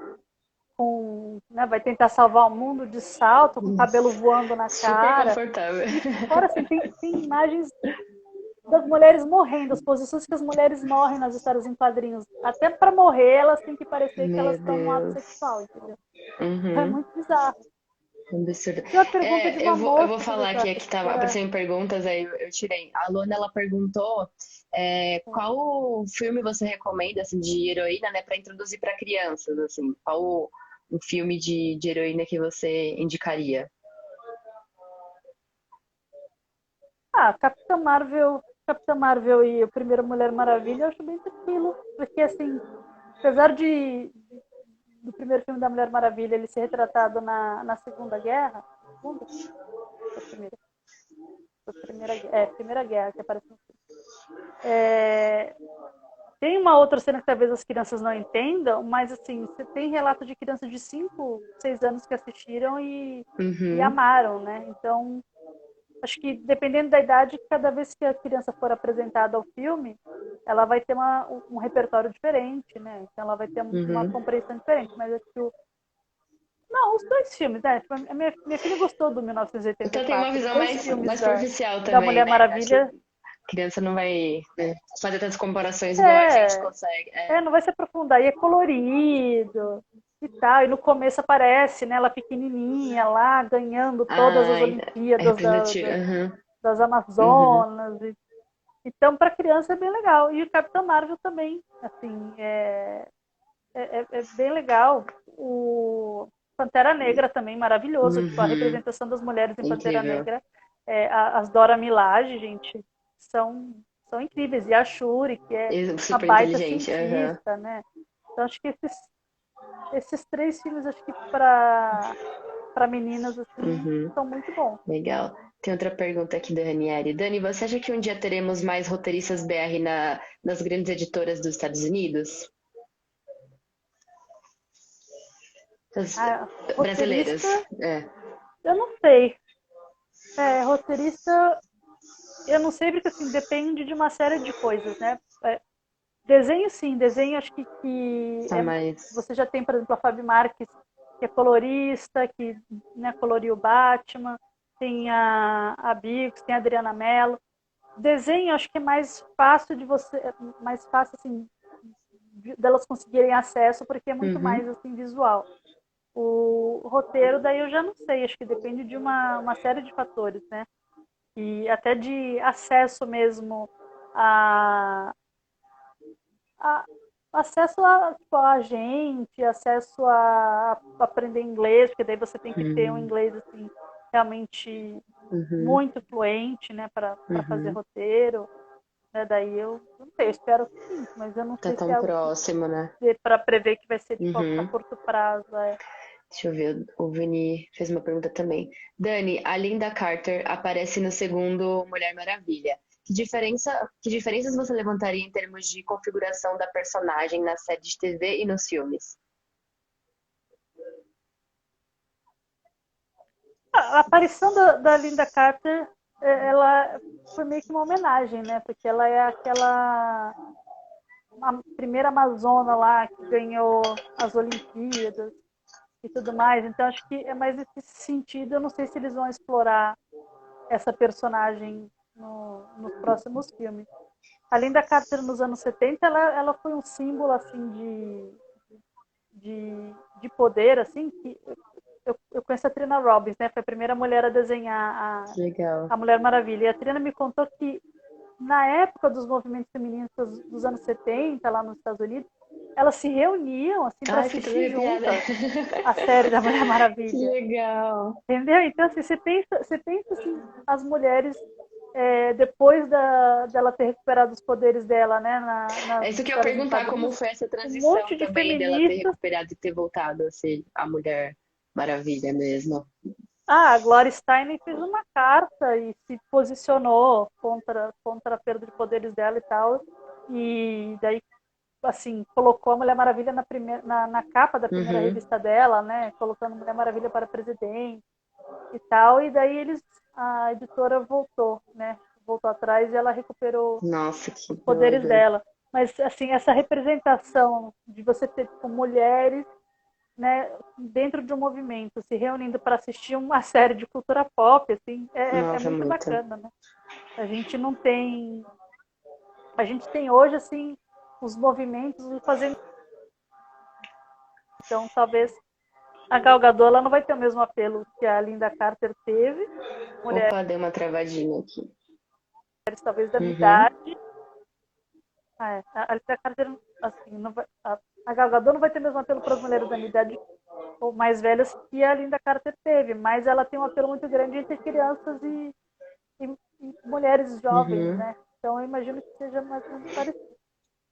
né, vai tentar salvar o mundo de salto, com o cabelo voando na Super cara. confortável. E fora assim, tem imagens das mulheres morrendo, as posições que as mulheres morrem nas histórias em quadrinhos. Até para morrer, elas têm que parecer que elas Meu estão no ato Deus. sexual, entendeu? É Uhum. muito bizarro. Absurdo. Tinha uma pergunta de É, uma eu vou moça falar que eu aqui, acho que que tava era. aparecendo em perguntas, aí eu tirei. A Luana, ela perguntou qual filme você recomenda, assim, de heroína, né, pra introduzir pra crianças, assim, qual o filme de heroína que você indicaria? Ah, Capitã Marvel e o primeiro Mulher Maravilha, eu acho bem tranquilo. Porque, assim, apesar do primeiro filme da Mulher Maravilha ele ser retratado na Segunda Guerra, segunda? Foi a primeira? Foi a Primeira Guerra que aparece no filme. Tem uma outra cena que talvez as crianças não entendam, mas assim, você tem relato de crianças de 5, 6 anos que assistiram e Uhum. amaram, né? Então, acho que dependendo da idade, cada vez que a criança for apresentada ao filme, ela vai ter um repertório diferente, né? Então ela vai ter uma Uhum. compreensão diferente. Mas acho que não, os dois filmes, né? Tipo, a minha filha gostou do Então tem uma 1984. Os visão dois filmes mais superficial da também, Mulher né? Acho que Maravilha. a criança não vai, né, fazer tantas comparações igual a gente É, consegue. É. não vai se aprofundar. E é colorido e tal. E no começo aparece, né, ela pequenininha lá, ganhando todas as Ai, é Olimpíadas representativo. Uhum. das Uhum. Amazonas. Então, para criança é bem legal. E o Capitão Marvel também, assim, é bem legal. O Pantera Negra também, maravilhoso. Tipo, a Uhum. representação das mulheres em Pantera Incrível. Negra. As Dora Milaje, gente, são, são incríveis. E a Shuri, que é uma Super baita inteligente. Uhum. cientista, né? Então, acho que esses três filmes, acho que para meninas, assim, Uhum. são muito bons. Legal. Tem outra pergunta aqui da Ranieri. Dani, você acha que um dia teremos mais roteiristas BR nas grandes editoras dos Estados Unidos? As A brasileiras. roteirista, É. eu não sei. Roteirista, eu não sei porque assim, depende de uma série de coisas, né? Desenho sim, desenho acho Tá mais. você já tem, por exemplo, a Fabi Marques, que é colorista, que, né, coloriu o Batman, tem a Bigos, tem a Adriana Mello. Desenho acho que é mais fácil mais fácil assim delas conseguirem acesso porque é muito Uhum. mais assim visual. O roteiro daí eu já não sei, acho que depende de uma série de fatores, né? E até de acesso mesmo a, a acesso tipo, a gente, acesso a aprender inglês, porque daí você tem que ter um Uhum. inglês assim realmente Uhum. muito fluente, né, para fazer Uhum. roteiro, né? Daí eu não sei, eu espero que sim, mas eu não Tá sei se é tão algo que próximo, né? para prever que vai ser tipo a Uhum. curto prazo. Deixa eu ver, o Vini fez uma pergunta também. Dani, a Linda Carter aparece no segundo Mulher Maravilha. Que diferenças você levantaria em termos de configuração da personagem na série de TV e nos filmes? A aparição da Linda Carter, ela foi meio que uma homenagem, né? Porque ela é a primeira amazona lá que ganhou as Olimpíadas e tudo mais. Então, acho que é mais nesse sentido. Eu não sei se eles vão explorar essa personagem nos próximos filmes. A Linda Carter, nos anos 70, ela foi um símbolo, assim, de poder, assim, que eu conheço a Trina Robbins, né? Foi a primeira mulher a desenhar Que legal. a Mulher Maravilha. E a Trina me contou que na época dos movimentos feministas dos anos 70, lá nos Estados Unidos, elas se reuniam assim para Ai, fiquei toda assistir arrepiada. juntas a série da Mulher Que Maravilha. legal. Entendeu? Então, assim, você pensa assim, as mulheres, depois dela ter recuperado os poderes dela, né, É nas isso que eu ia histórias em perguntar, como quadrinhos, foi essa um transição monte de também dela ter feministas. recuperado e ter voltado a ser a Mulher Maravilha mesmo. A Gloria Steinem fez uma carta e se posicionou contra a perda de poderes dela e tal. E daí, assim, colocou a Mulher Maravilha na capa da primeira Uhum. revista dela, né? Colocando Mulher Maravilha para presidente e tal. E daí a editora voltou, né? Voltou atrás e ela recuperou Nossa, que os poderes doido. dela. Mas, assim, essa representação de você ter tipo, mulheres né, dentro de um movimento, se reunindo para assistir uma série de cultura pop, assim, é Nossa, muito muito. bacana, né? A gente não tem... A gente tem hoje, assim, os movimentos fazendo... Então, talvez a Gal Gadot ela não vai ter o mesmo apelo que a Linda Carter teve, mulheres Opa, deu uma travadinha aqui. talvez da minha Uhum. idade. A Linda Carter, assim, não vai, a Gal Gadot não vai ter o mesmo apelo para as mulheres da minha idade ou mais velhas que a Linda Carter teve, mas ela tem um apelo muito grande entre crianças e mulheres jovens, Uhum. né? Então eu imagino que seja mais ou menos parecido.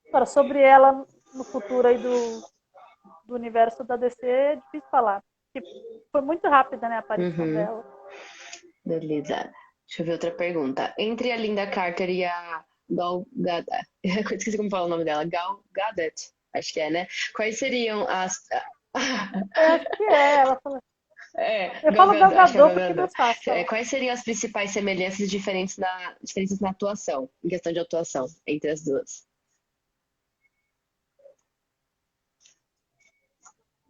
Agora, sobre ela no futuro aí do universo da DC é difícil falar. Porque foi muito rápida, né, a aparição Uhum. dela. Beleza. Deixa eu ver outra pergunta. Entre a Linda Carter e a Gal Gadot, eu esqueci como fala o nome dela, Gal Gadot, acho que é, né? Quais seriam as... Eu acho que é, ela falou. Eu Gal falo Gal Gadot, acho que é Gadot Gal porque é Gadot. mais fácil falar. Quais seriam as principais semelhanças e diferenças na atuação, em questão de atuação, entre as duas?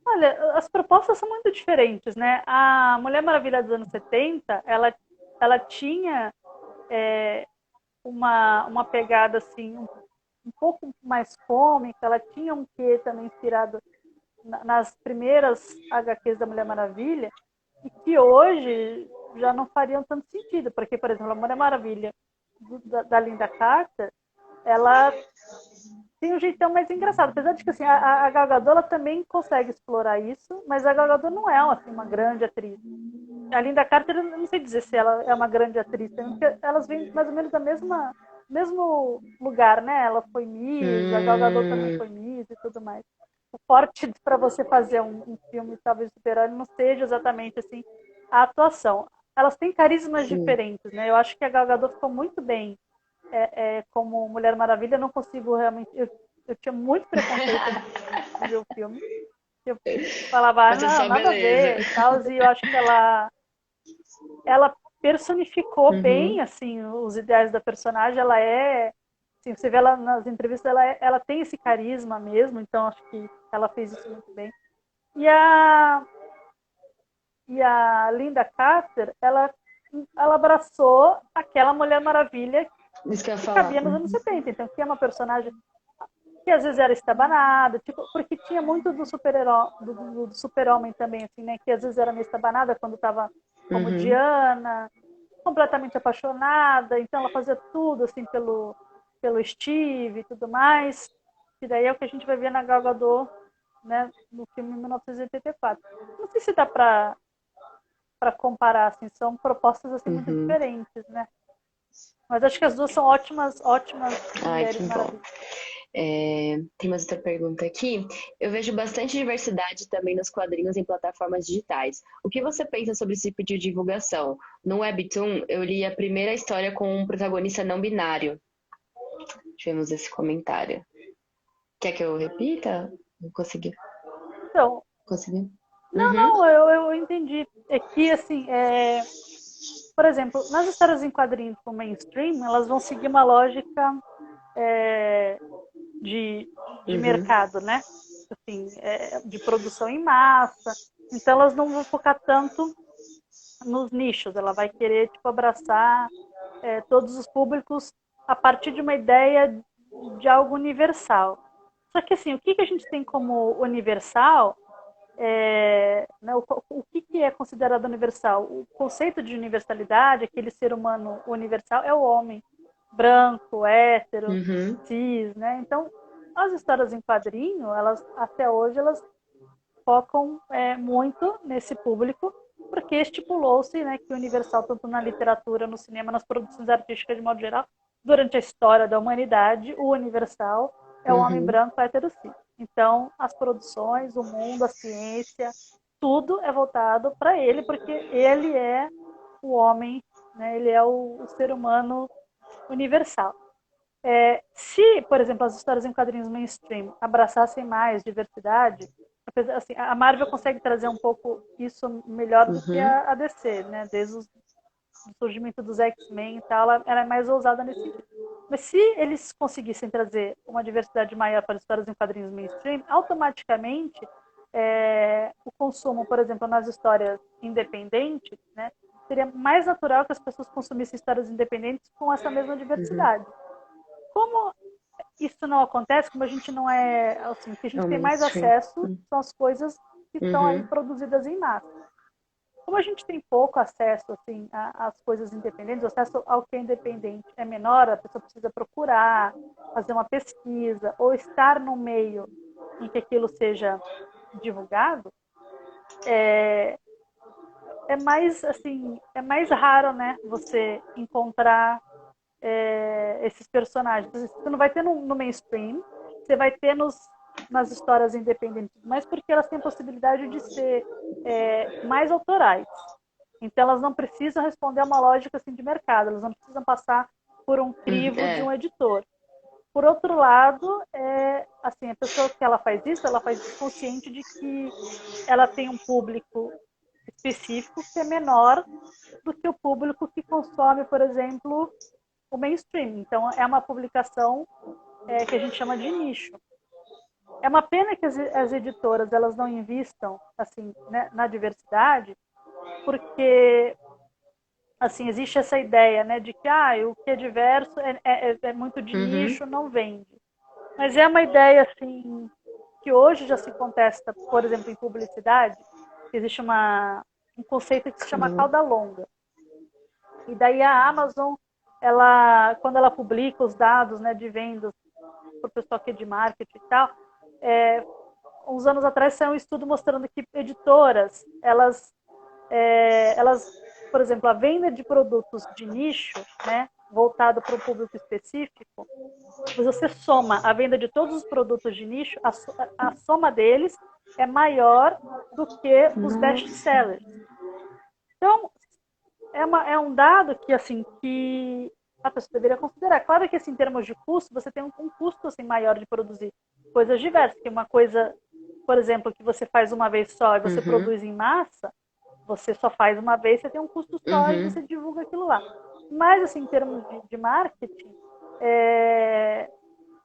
Olha, as propostas são muito diferentes, né? A Mulher Maravilha dos anos 70, ela tinha uma pegada assim um pouco mais cômica, ela tinha um quê também inspirado nas primeiras HQs da Mulher Maravilha, e que hoje já não fariam tanto sentido, porque, por exemplo, a Mulher Maravilha da Linda Carter, ela tem um jeitão mais engraçado, apesar de que assim, a Gal Gadot ela também consegue explorar isso, mas a Gal Gadot não é assim, uma grande atriz. A Linda Carter, eu não sei dizer se ela é uma grande atriz, porque elas vêm mais ou menos da mesmo lugar, né? Ela foi Miss, a Gal Gadot também Hum, foi Miss e tudo mais. O forte para você fazer um filme, talvez, super-herói, não seja exatamente assim a atuação. Elas têm carismas sim. diferentes, né? Eu acho que a Gal Gadot ficou muito bem como Mulher Maravilha. Eu não consigo realmente... Eu tinha muito preconceito antes de ver o filme. Eu falava, Mas é não, só nada a beleza. ver e tal. E eu acho que ela personificou Uhum, bem assim os ideais da personagem. Ela assim, você vê ela nas entrevistas, ela tem esse carisma mesmo, então acho que ela fez isso muito bem. E a Linda Carter, ela abraçou aquela Mulher Maravilha isso que eu ia que falar. cabia nos anos 70, então que é uma personagem que às vezes era estabanada, tipo, porque tinha muito do super-herói, do super-homem também, assim, né, que às vezes era meio estabanada quando estava como Uhum, Diana, completamente apaixonada, então ela fazia tudo assim pelo Steve e tudo mais. E daí é o que a gente vai ver na Gal Gadot, né, no filme 1984. Não sei se dá para comparar, assim, são propostas assim muito uhum. diferentes, né? Mas acho que as duas são ótimas, ótimas Ai, que mulheres bom. maravilhosas. Tem mais outra pergunta aqui. Eu vejo bastante diversidade também nos quadrinhos em plataformas digitais. O que você pensa sobre esse tipo de divulgação? No Webtoon, eu li a primeira história com um protagonista não binário. Tivemos esse comentário. Quer que eu repita? Não consegui. Então, Consegui? Uhum. não, eu entendi. É que, assim, por exemplo, nas histórias em quadrinhos com mainstream, elas vão seguir uma lógica é, de Uhum. mercado, né? Assim, de produção em massa. Então, elas não vão focar tanto nos nichos. Ela vai querer, tipo, abraçar todos os públicos a partir de uma ideia de algo universal. Só que, assim, o que a gente tem como universal né, o que é considerado universal? O conceito de universalidade, aquele ser humano universal, é o homem branco, hétero, Uhum. cis, né? Então, as histórias em quadrinho, elas até hoje elas focam muito nesse público, porque estipulou-se, né, que o universal, tanto na literatura, no cinema, nas produções artísticas de modo geral, durante a história da humanidade, o universal é o homem Uhum. branco hétero cis. Então, as produções, o mundo, a ciência, tudo é voltado para ele, porque ele é o homem, né, ele é o ser humano universal. Se, por exemplo, as histórias em quadrinhos mainstream abraçassem mais diversidade, assim, a Marvel consegue trazer um pouco isso melhor do que Uhum. a DC, né? Desde o surgimento dos X-Men e tal, ela é mais ousada nesse sentido. Mas se eles conseguissem trazer uma diversidade maior para histórias em quadrinhos mainstream, automaticamente o consumo, por exemplo, nas histórias independentes, né, seria mais natural que as pessoas consumissem histórias independentes com essa mesma Uhum. diversidade. Como isso não acontece, como a gente não é, assim, o que a É gente o tem mais mainstream. acesso são as coisas que estão aí Uhum. produzidas em massa. Como a gente tem pouco acesso assim às coisas independentes, o acesso ao que é independente é menor, a pessoa precisa procurar, fazer uma pesquisa ou estar no meio em que aquilo seja divulgado, é, é mais assim, é mais raro, né, você encontrar esses personagens. Você não vai ter no mainstream, você vai ter nas histórias independentes, mas porque elas têm a possibilidade de ser mais autorais. Então elas não precisam responder a uma lógica assim de mercado, elas não precisam passar por um crivo de um É. editor. Por outro lado, assim, a pessoa que ela faz isso consciente de que ela tem um público específico que é menor do que o público que consome, por exemplo, o mainstream. Então, é uma publicação que a gente chama de nicho. É uma pena que as editoras elas não invistam assim, né, na diversidade, porque assim existe essa ideia, né, de que o que é diverso é muito de Uhum. nicho, não vende. Mas é uma ideia assim que hoje já se contesta, por exemplo, em publicidade, existe um conceito que se chama cauda longa. E daí a Amazon, quando ela publica os dados, né, de vendas para o pessoal que é de marketing e tal, uns anos atrás saiu um estudo mostrando que editoras, elas, por exemplo, a venda de produtos de nicho, né, voltado para um público específico, você soma a venda de todos os produtos de nicho, a soma deles é maior do que os Nossa. best-sellers. Então, um dado que, assim, que a pessoa deveria considerar. Claro que, assim, em termos de custo, você tem um custo assim, maior de produzir coisas diversas, que uma coisa, por exemplo, que você faz uma vez só e você Uhum. produz em massa, você só faz uma vez, você tem um custo só e Uhum. você divulga aquilo lá. Mas, assim, em termos de marketing,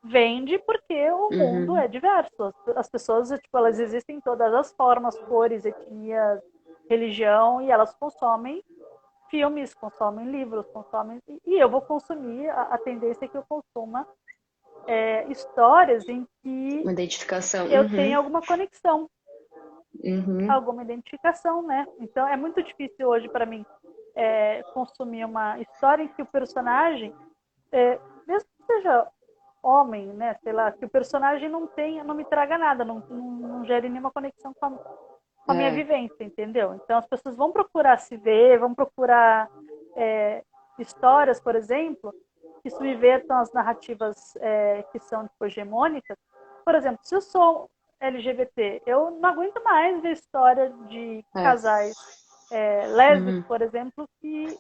vende porque o mundo Uhum. é diverso. As pessoas, tipo, elas existem em todas as formas, cores, etnias, religião, e elas consomem filmes, consomem livros, consomem. E eu vou consumir, a tendência é que eu consuma histórias em que Uma identificação. eu tenho Uhum. alguma conexão, Uhum. alguma identificação, né? Então é muito difícil hoje para mim consumir uma história em que o personagem, mesmo que seja homem, né? Sei lá, que o personagem não me traga nada, não gere nenhuma conexão com a minha É. vivência, entendeu? Então as pessoas vão procurar se ver, vão procurar histórias, por exemplo, que subvertam as narrativas que são tipo, hegemônicas. Por exemplo, se eu sou LGBT, eu não aguento mais ver história de É. casais lésbicos, Uhum. por exemplo, que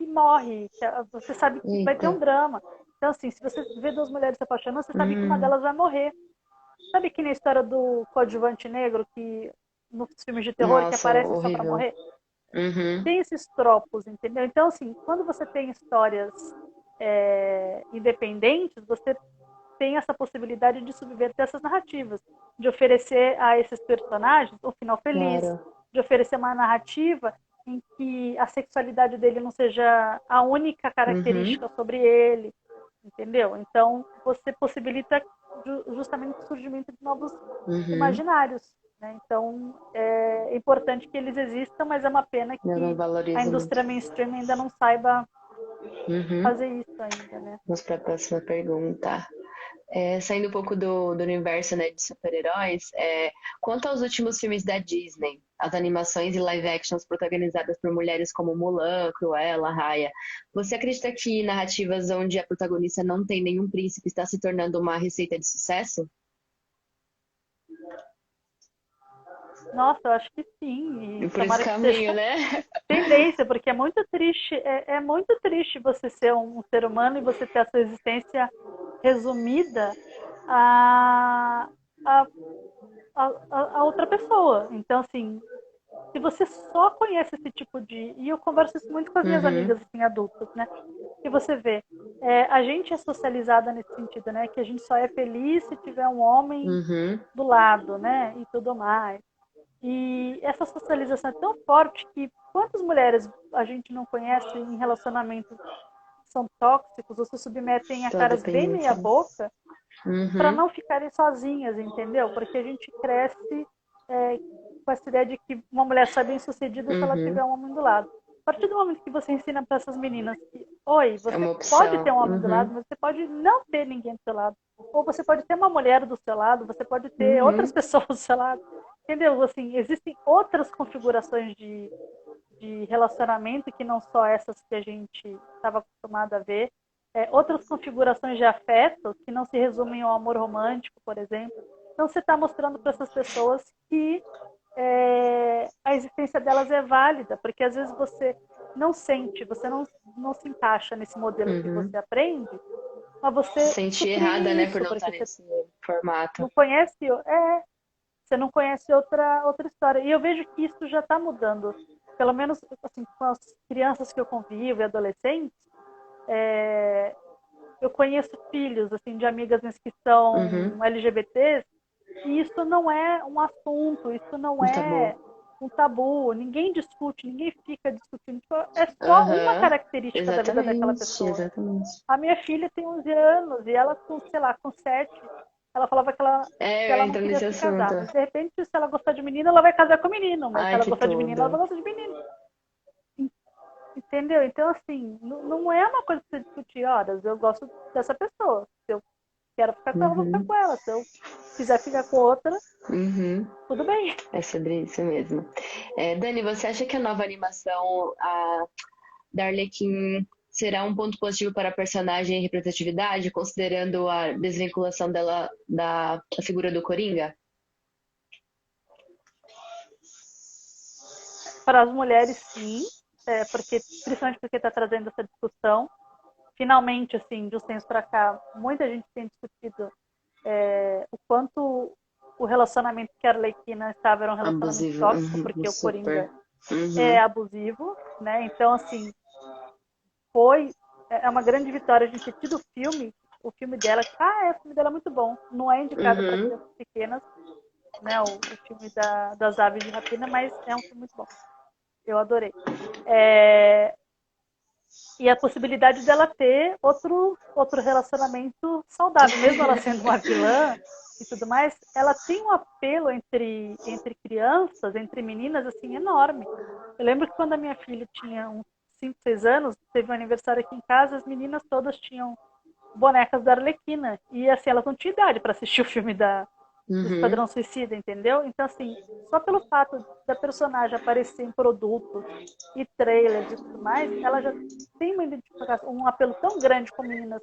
morre, você sabe que vai ter Eita. um drama. Então, assim, se você vê duas mulheres se apaixonando, você sabe que uma Hum. delas vai morrer. Sabe que na história do coadjuvante negro, que nos filmes de terror que Nossa, aparece só para horrível. morrer? Uhum. Tem esses tropos, entendeu? Então, assim, quando você tem histórias independentes, você tem essa possibilidade de subverter essas narrativas, de oferecer a esses personagens um final feliz, Claro. de oferecer uma narrativa em que a sexualidade dele não seja a única Uhum. característica sobre ele, entendeu? Então, você possibilita justamente o surgimento de novos Uhum. imaginários. Né? Então, é importante que eles existam, mas é uma pena Eu não que a valorizo muito. indústria mainstream ainda não saiba Uhum. fazer isso ainda, né? Vamos para a próxima pergunta. Saindo um pouco do universo, né, de super-heróis, quanto aos últimos filmes da Disney, as animações e live actions protagonizadas por mulheres como Mulan, Cruella, Raya, você acredita que narrativas onde a protagonista não tem nenhum príncipe está se tornando uma receita de sucesso? Nossa, eu acho que sim, E e por esse tomara que seja caminho, né? tendência, porque é muito triste você ser um ser humano e você ter a sua existência resumida a, a, a outra pessoa. Então, assim, se você só conhece esse tipo de. E eu converso isso muito com as minhas Uhum, amigas, assim, adultas, né? Que você vê, a gente é socializada nesse sentido, né? Que a gente só é feliz se tiver um homem uhum, do lado, né? E tudo mais. E essa socialização é tão forte que quantas mulheres a gente não conhece em relacionamentos que são tóxicos ou se submetem a Pela caras bem meia dependência. boca para Uhum, não ficarem sozinhas, entendeu? Porque a gente cresce com essa ideia de que uma mulher só é bem sucedida se ela uhum. tiver um homem do lado. A partir do momento que você ensina para essas meninas que, oi, É você uma pode ter opção. um homem do lado, Uhum, mas você pode não ter ninguém do seu lado. Ou você pode ter uma mulher do seu lado, você pode ter outras uhum. pessoas do seu lado. Entendeu? Assim, existem outras configurações de relacionamento que não só essas que a gente estava acostumado a ver. Outras configurações de afeto que não se resumem ao amor romântico, por exemplo. Então, você está mostrando para essas pessoas que a existência delas é válida, porque às vezes você não sente, você não se encaixa nesse modelo que Uhum. você aprende, mas Se você sente errada, suprime né, por isso, não estar porque você nesse formato. não conhece, você não conhece outra história. E eu vejo que isso já está mudando, pelo menos assim, com as crianças que eu convivo e adolescentes, é, eu conheço filhos assim de amigas minhas que são Uhum. LGBTs e isso não é um assunto, isso não Tá bom. é um tabu, ninguém discute, ninguém fica discutindo. É só uma Aham. característica da vida daquela Exatamente, pessoa. exatamente. A minha filha tem 11 anos e ela com, sei lá, com 7, ela falava que É, eu ela não entro queria nesse se assunto. casar. Mas de repente, se ela gostar de menino, ela vai casar com menino. Mas se Ai, ela que gostar de menino, ela vai tudo. gostar de menino. Entendeu? Então, assim, não é uma coisa pra você discutir horas. Eu gosto dessa pessoa. Se eu quero ficar com ela, eu vou ficar Uhum, com ela. Se eu quiser ficar com outra, uhum. tudo bem. É sobre isso mesmo. Dani, você acha que a nova animação, da Arlequim, será um ponto positivo para a personagem e representatividade, considerando a desvinculação dela da figura do Coringa? Para as mulheres, sim. Principalmente porque está trazendo essa discussão. Finalmente, assim, de uns tempos para cá, muita gente tem discutido o quanto o relacionamento que a Arlequina estava era um relacionamento Abusivo. tóxico, Uhum, porque o super. Coringa é Uhum, abusivo, né? Então, assim, foi uma grande vitória a gente ter tido o filme dela. O filme dela é muito bom. Não é indicado para uhum, crianças pequenas, né? O filme das aves de rapina, mas é um filme muito bom. Eu adorei. É, e a possibilidade dela ter outro relacionamento saudável, mesmo ela sendo uma vilã e tudo mais, ela tem um apelo entre crianças, entre meninas, assim, enorme. Eu lembro que quando a minha filha tinha uns 5, 6 anos, teve um aniversário aqui em casa, as meninas todas tinham bonecas da Arlequina. E assim, elas não tinham idade para assistir o filme do uhum, Esquadrão Suicida, entendeu? Então, assim, só pelo fato da personagem aparecer em produtos e trailers e tudo mais, ela já tem uma identificação, um apelo tão grande com meninas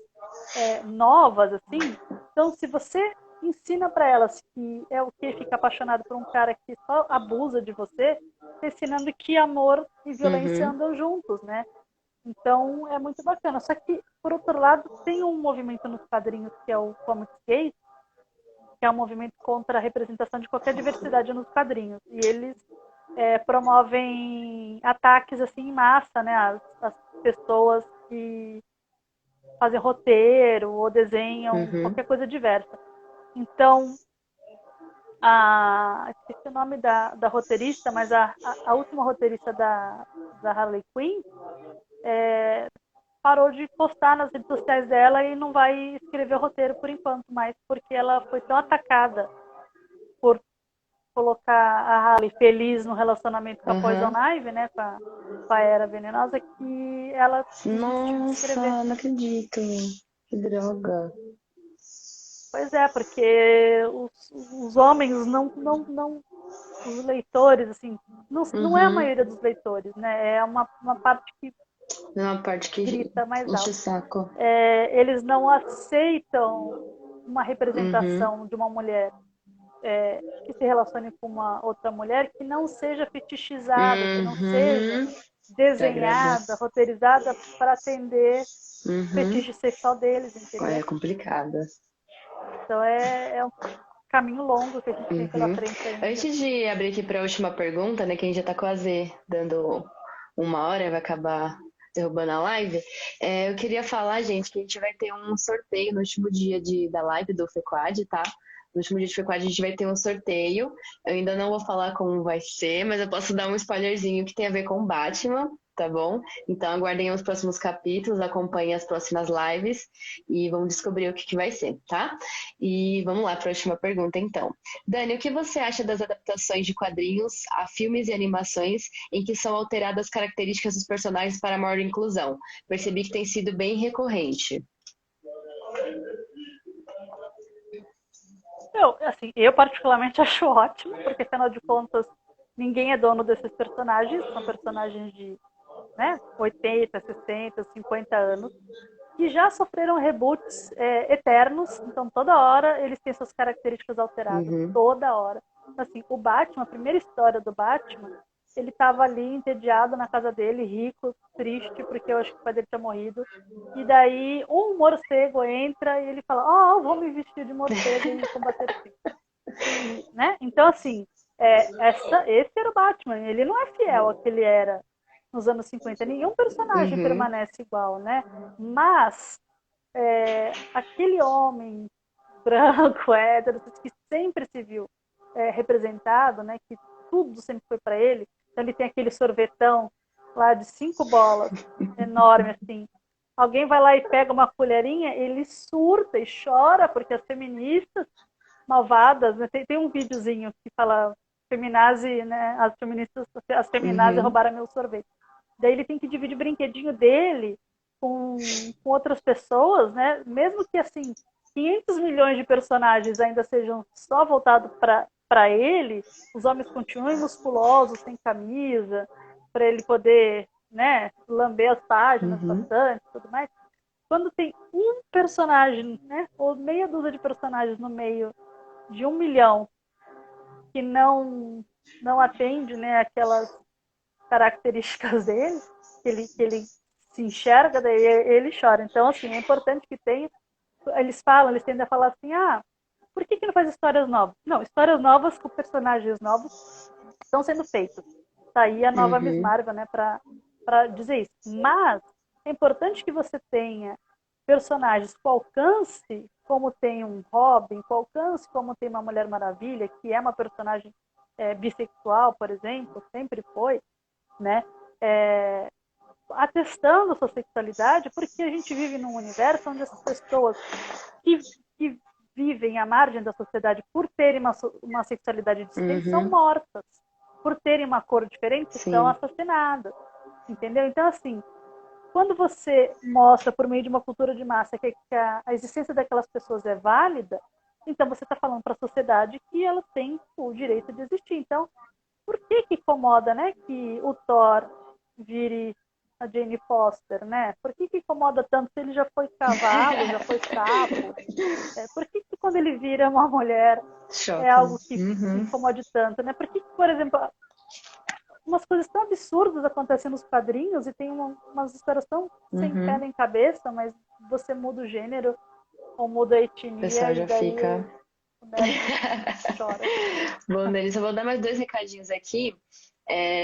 novas, assim. Então, se você ensina para elas que é o que ficar apaixonado por um cara que só abusa de você, tá ensinando que amor e violência uhum, andam juntos, né? Então, é muito bacana. Só que, por outro lado, tem um movimento nos quadrinhos que é o Comics Gay, que é um movimento contra a representação de qualquer diversidade nos quadrinhos. E eles promovem ataques assim em massa, né? As pessoas que fazem roteiro ou desenham uhum. qualquer coisa diversa. Então, esqueci o nome da roteirista, mas a última roteirista da Harley Quinn parou de postar nas redes sociais dela e não vai escrever roteiro por enquanto mais, porque ela foi tão atacada por colocar a Harley feliz no relacionamento com a Poison Aham. Ivy, né, com a Era Venenosa, que ela desistiu de escrever. Nossa, não acredito. Que droga. Pois é, porque os homens não os leitores, assim, não é a Uhum. maioria dos leitores, né? É uma parte que É uma parte que grita mais enche o alto. saco. Eles não aceitam uma Uhum. representação de uma mulher que se relacione com uma outra mulher que não seja fetichizada, que não seja Uhum. Pra agradar. desenhada, roteirizada para atender o Uhum. fetiche sexual deles, É entendeu? complicado. Então é um caminho longo que a gente tem pela Uhum. frente ainda. Antes de abrir aqui para a última pergunta, né, que a gente já está quase dando 1 hora, vai acabar derrubando a live, eu queria falar, gente, que a gente vai ter um sorteio no último dia da live do FEQUAD, tá? no último dia de FEQUAD a gente vai ter um sorteio. Eu ainda não vou falar como vai ser, mas eu posso dar um spoilerzinho que tem a ver com o Batman, tá bom? Então aguardem os próximos capítulos, acompanhem as próximas lives e vamos descobrir o que vai ser, tá? E vamos lá para a última pergunta, então. Dani, o que você acha das adaptações de quadrinhos a filmes e animações em que são alteradas características dos personagens para maior inclusão? Percebi que tem sido bem recorrente. Eu particularmente acho ótimo, porque afinal de contas ninguém é dono desses personagens, são personagens de 80, 60, 50 anos, que já sofreram reboots eternos, então toda hora eles têm suas características alteradas, toda hora. Assim, o Batman, a primeira história do Batman, ele estava ali entediado na casa dele, rico, triste, porque eu acho que o pai dele tinha morrido. E daí um morcego entra e ele fala, vou me vestir de morcego e combater o crime. Né? Então, assim, esse era o Batman. Ele não é fiel ao que ele era nos anos 50. Nenhum personagem permanece igual, né? Mas aquele homem branco, hétero, que sempre se viu representado, né? Que tudo sempre foi para ele. Então ele tem aquele sorvetão lá de 5 bolas, enorme assim. Alguém vai lá e pega uma colherinha, ele surta e chora, porque as feministas malvadas, né? Tem um videozinho que fala feminazi, né? As feminazes roubaram meu sorvete. Daí ele tem que dividir o brinquedinho dele com outras pessoas, né? Mesmo que assim 500 milhões de personagens ainda sejam só voltados para ele, os homens continuem musculosos, sem camisa, para ele poder, né, lamber as páginas bastante e tudo mais. Quando tem um personagem, né, ou meia dúzia de personagens no meio de 1 milhão que não atende, né, aquelas características dele, que ele se enxerga, daí ele chora. Então, assim, é importante que tenha. Eles tendem a falar assim, por que não faz histórias novas? Não, histórias novas com personagens novos estão sendo feitas. Tá aí a nova Miss Marvel, né, para dizer isso. Mas é importante que você tenha personagens com alcance, como tem um Robin, com alcance, como tem uma Mulher Maravilha, que é uma personagem bissexual, por exemplo, sempre foi, né? Atestando sua sexualidade, porque a gente vive num universo onde as pessoas que vivem à margem da sociedade por terem uma sexualidade diferente são mortas. Por terem uma cor diferente, são assassinadas. Entendeu? Então, assim, quando você mostra por meio de uma cultura de massa que a existência daquelas pessoas é válida, então você está falando para a sociedade que ela tem o direito de existir. Então, por que incomoda, né, que o Thor vire a Jane Foster, né? Por que incomoda tanto se ele já foi cavalo, já foi sapo? Por que quando ele vira uma mulher é algo que incomode tanto, né? Por que, por exemplo, umas coisas tão absurdas acontecem nos quadrinhos e tem umas histórias tão sem pé nem cabeça, mas você muda o gênero ou muda a etnia e daí o nerd chora. Bom, Denise, eu vou dar mais 2 recadinhos aqui.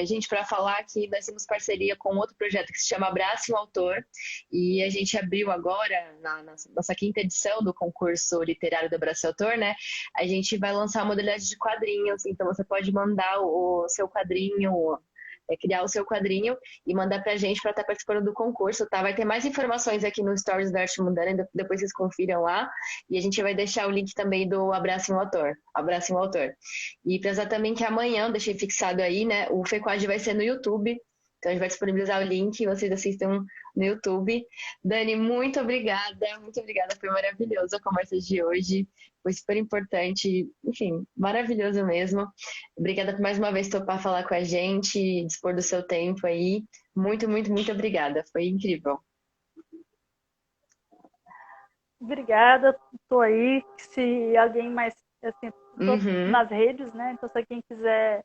Gente, para falar que nós temos parceria com outro projeto que se chama Abrace um Autor, e a gente abriu agora, na nossa 5ª edição do concurso literário do Abrace um Autor, né? A gente vai lançar a modalidade de quadrinhos, então você pode mandar o seu quadrinho, criar o seu quadrinho e mandar pra gente para estar participando do concurso, tá? Vai ter mais informações aqui no Stories da Arte Mundana, depois vocês confiram lá. E a gente vai deixar o link também do Abrace um Autor. Abrace um Autor. E para também que amanhã, deixei fixado aí, né? O FEQUAD vai ser no YouTube. Então a gente vai disponibilizar o link e vocês assistam no YouTube. Dani, muito obrigada, foi maravilhosa a conversa de hoje, foi super importante, enfim, maravilhoso mesmo. Obrigada por mais uma vez topar falar com a gente, dispor do seu tempo aí. Muito, muito, muito obrigada, foi incrível. Obrigada, estou aí. Se alguém mais, assim, nas redes, né? Então, se alguém quiser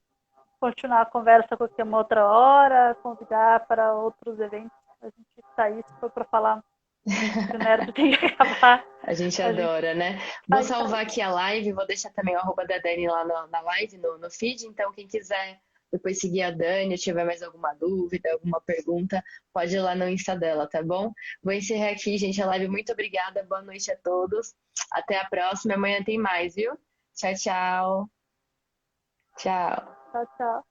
continuar a conversa qualquer uma outra hora, convidar para outros eventos, a gente está aí, se for para falar que o nerd tem que acabar. A gente adora, né? Vou salvar aqui a live, vou deixar também o arroba da Dani lá na live, no feed, então quem quiser depois seguir a Dani, se tiver mais alguma dúvida, alguma pergunta, pode ir lá no Insta dela, tá bom? Vou encerrar aqui, gente, a live. Muito obrigada, boa noite a todos. Até a próxima, amanhã tem mais, viu? Tchau, tchau. Tchau. Tchau, tchau.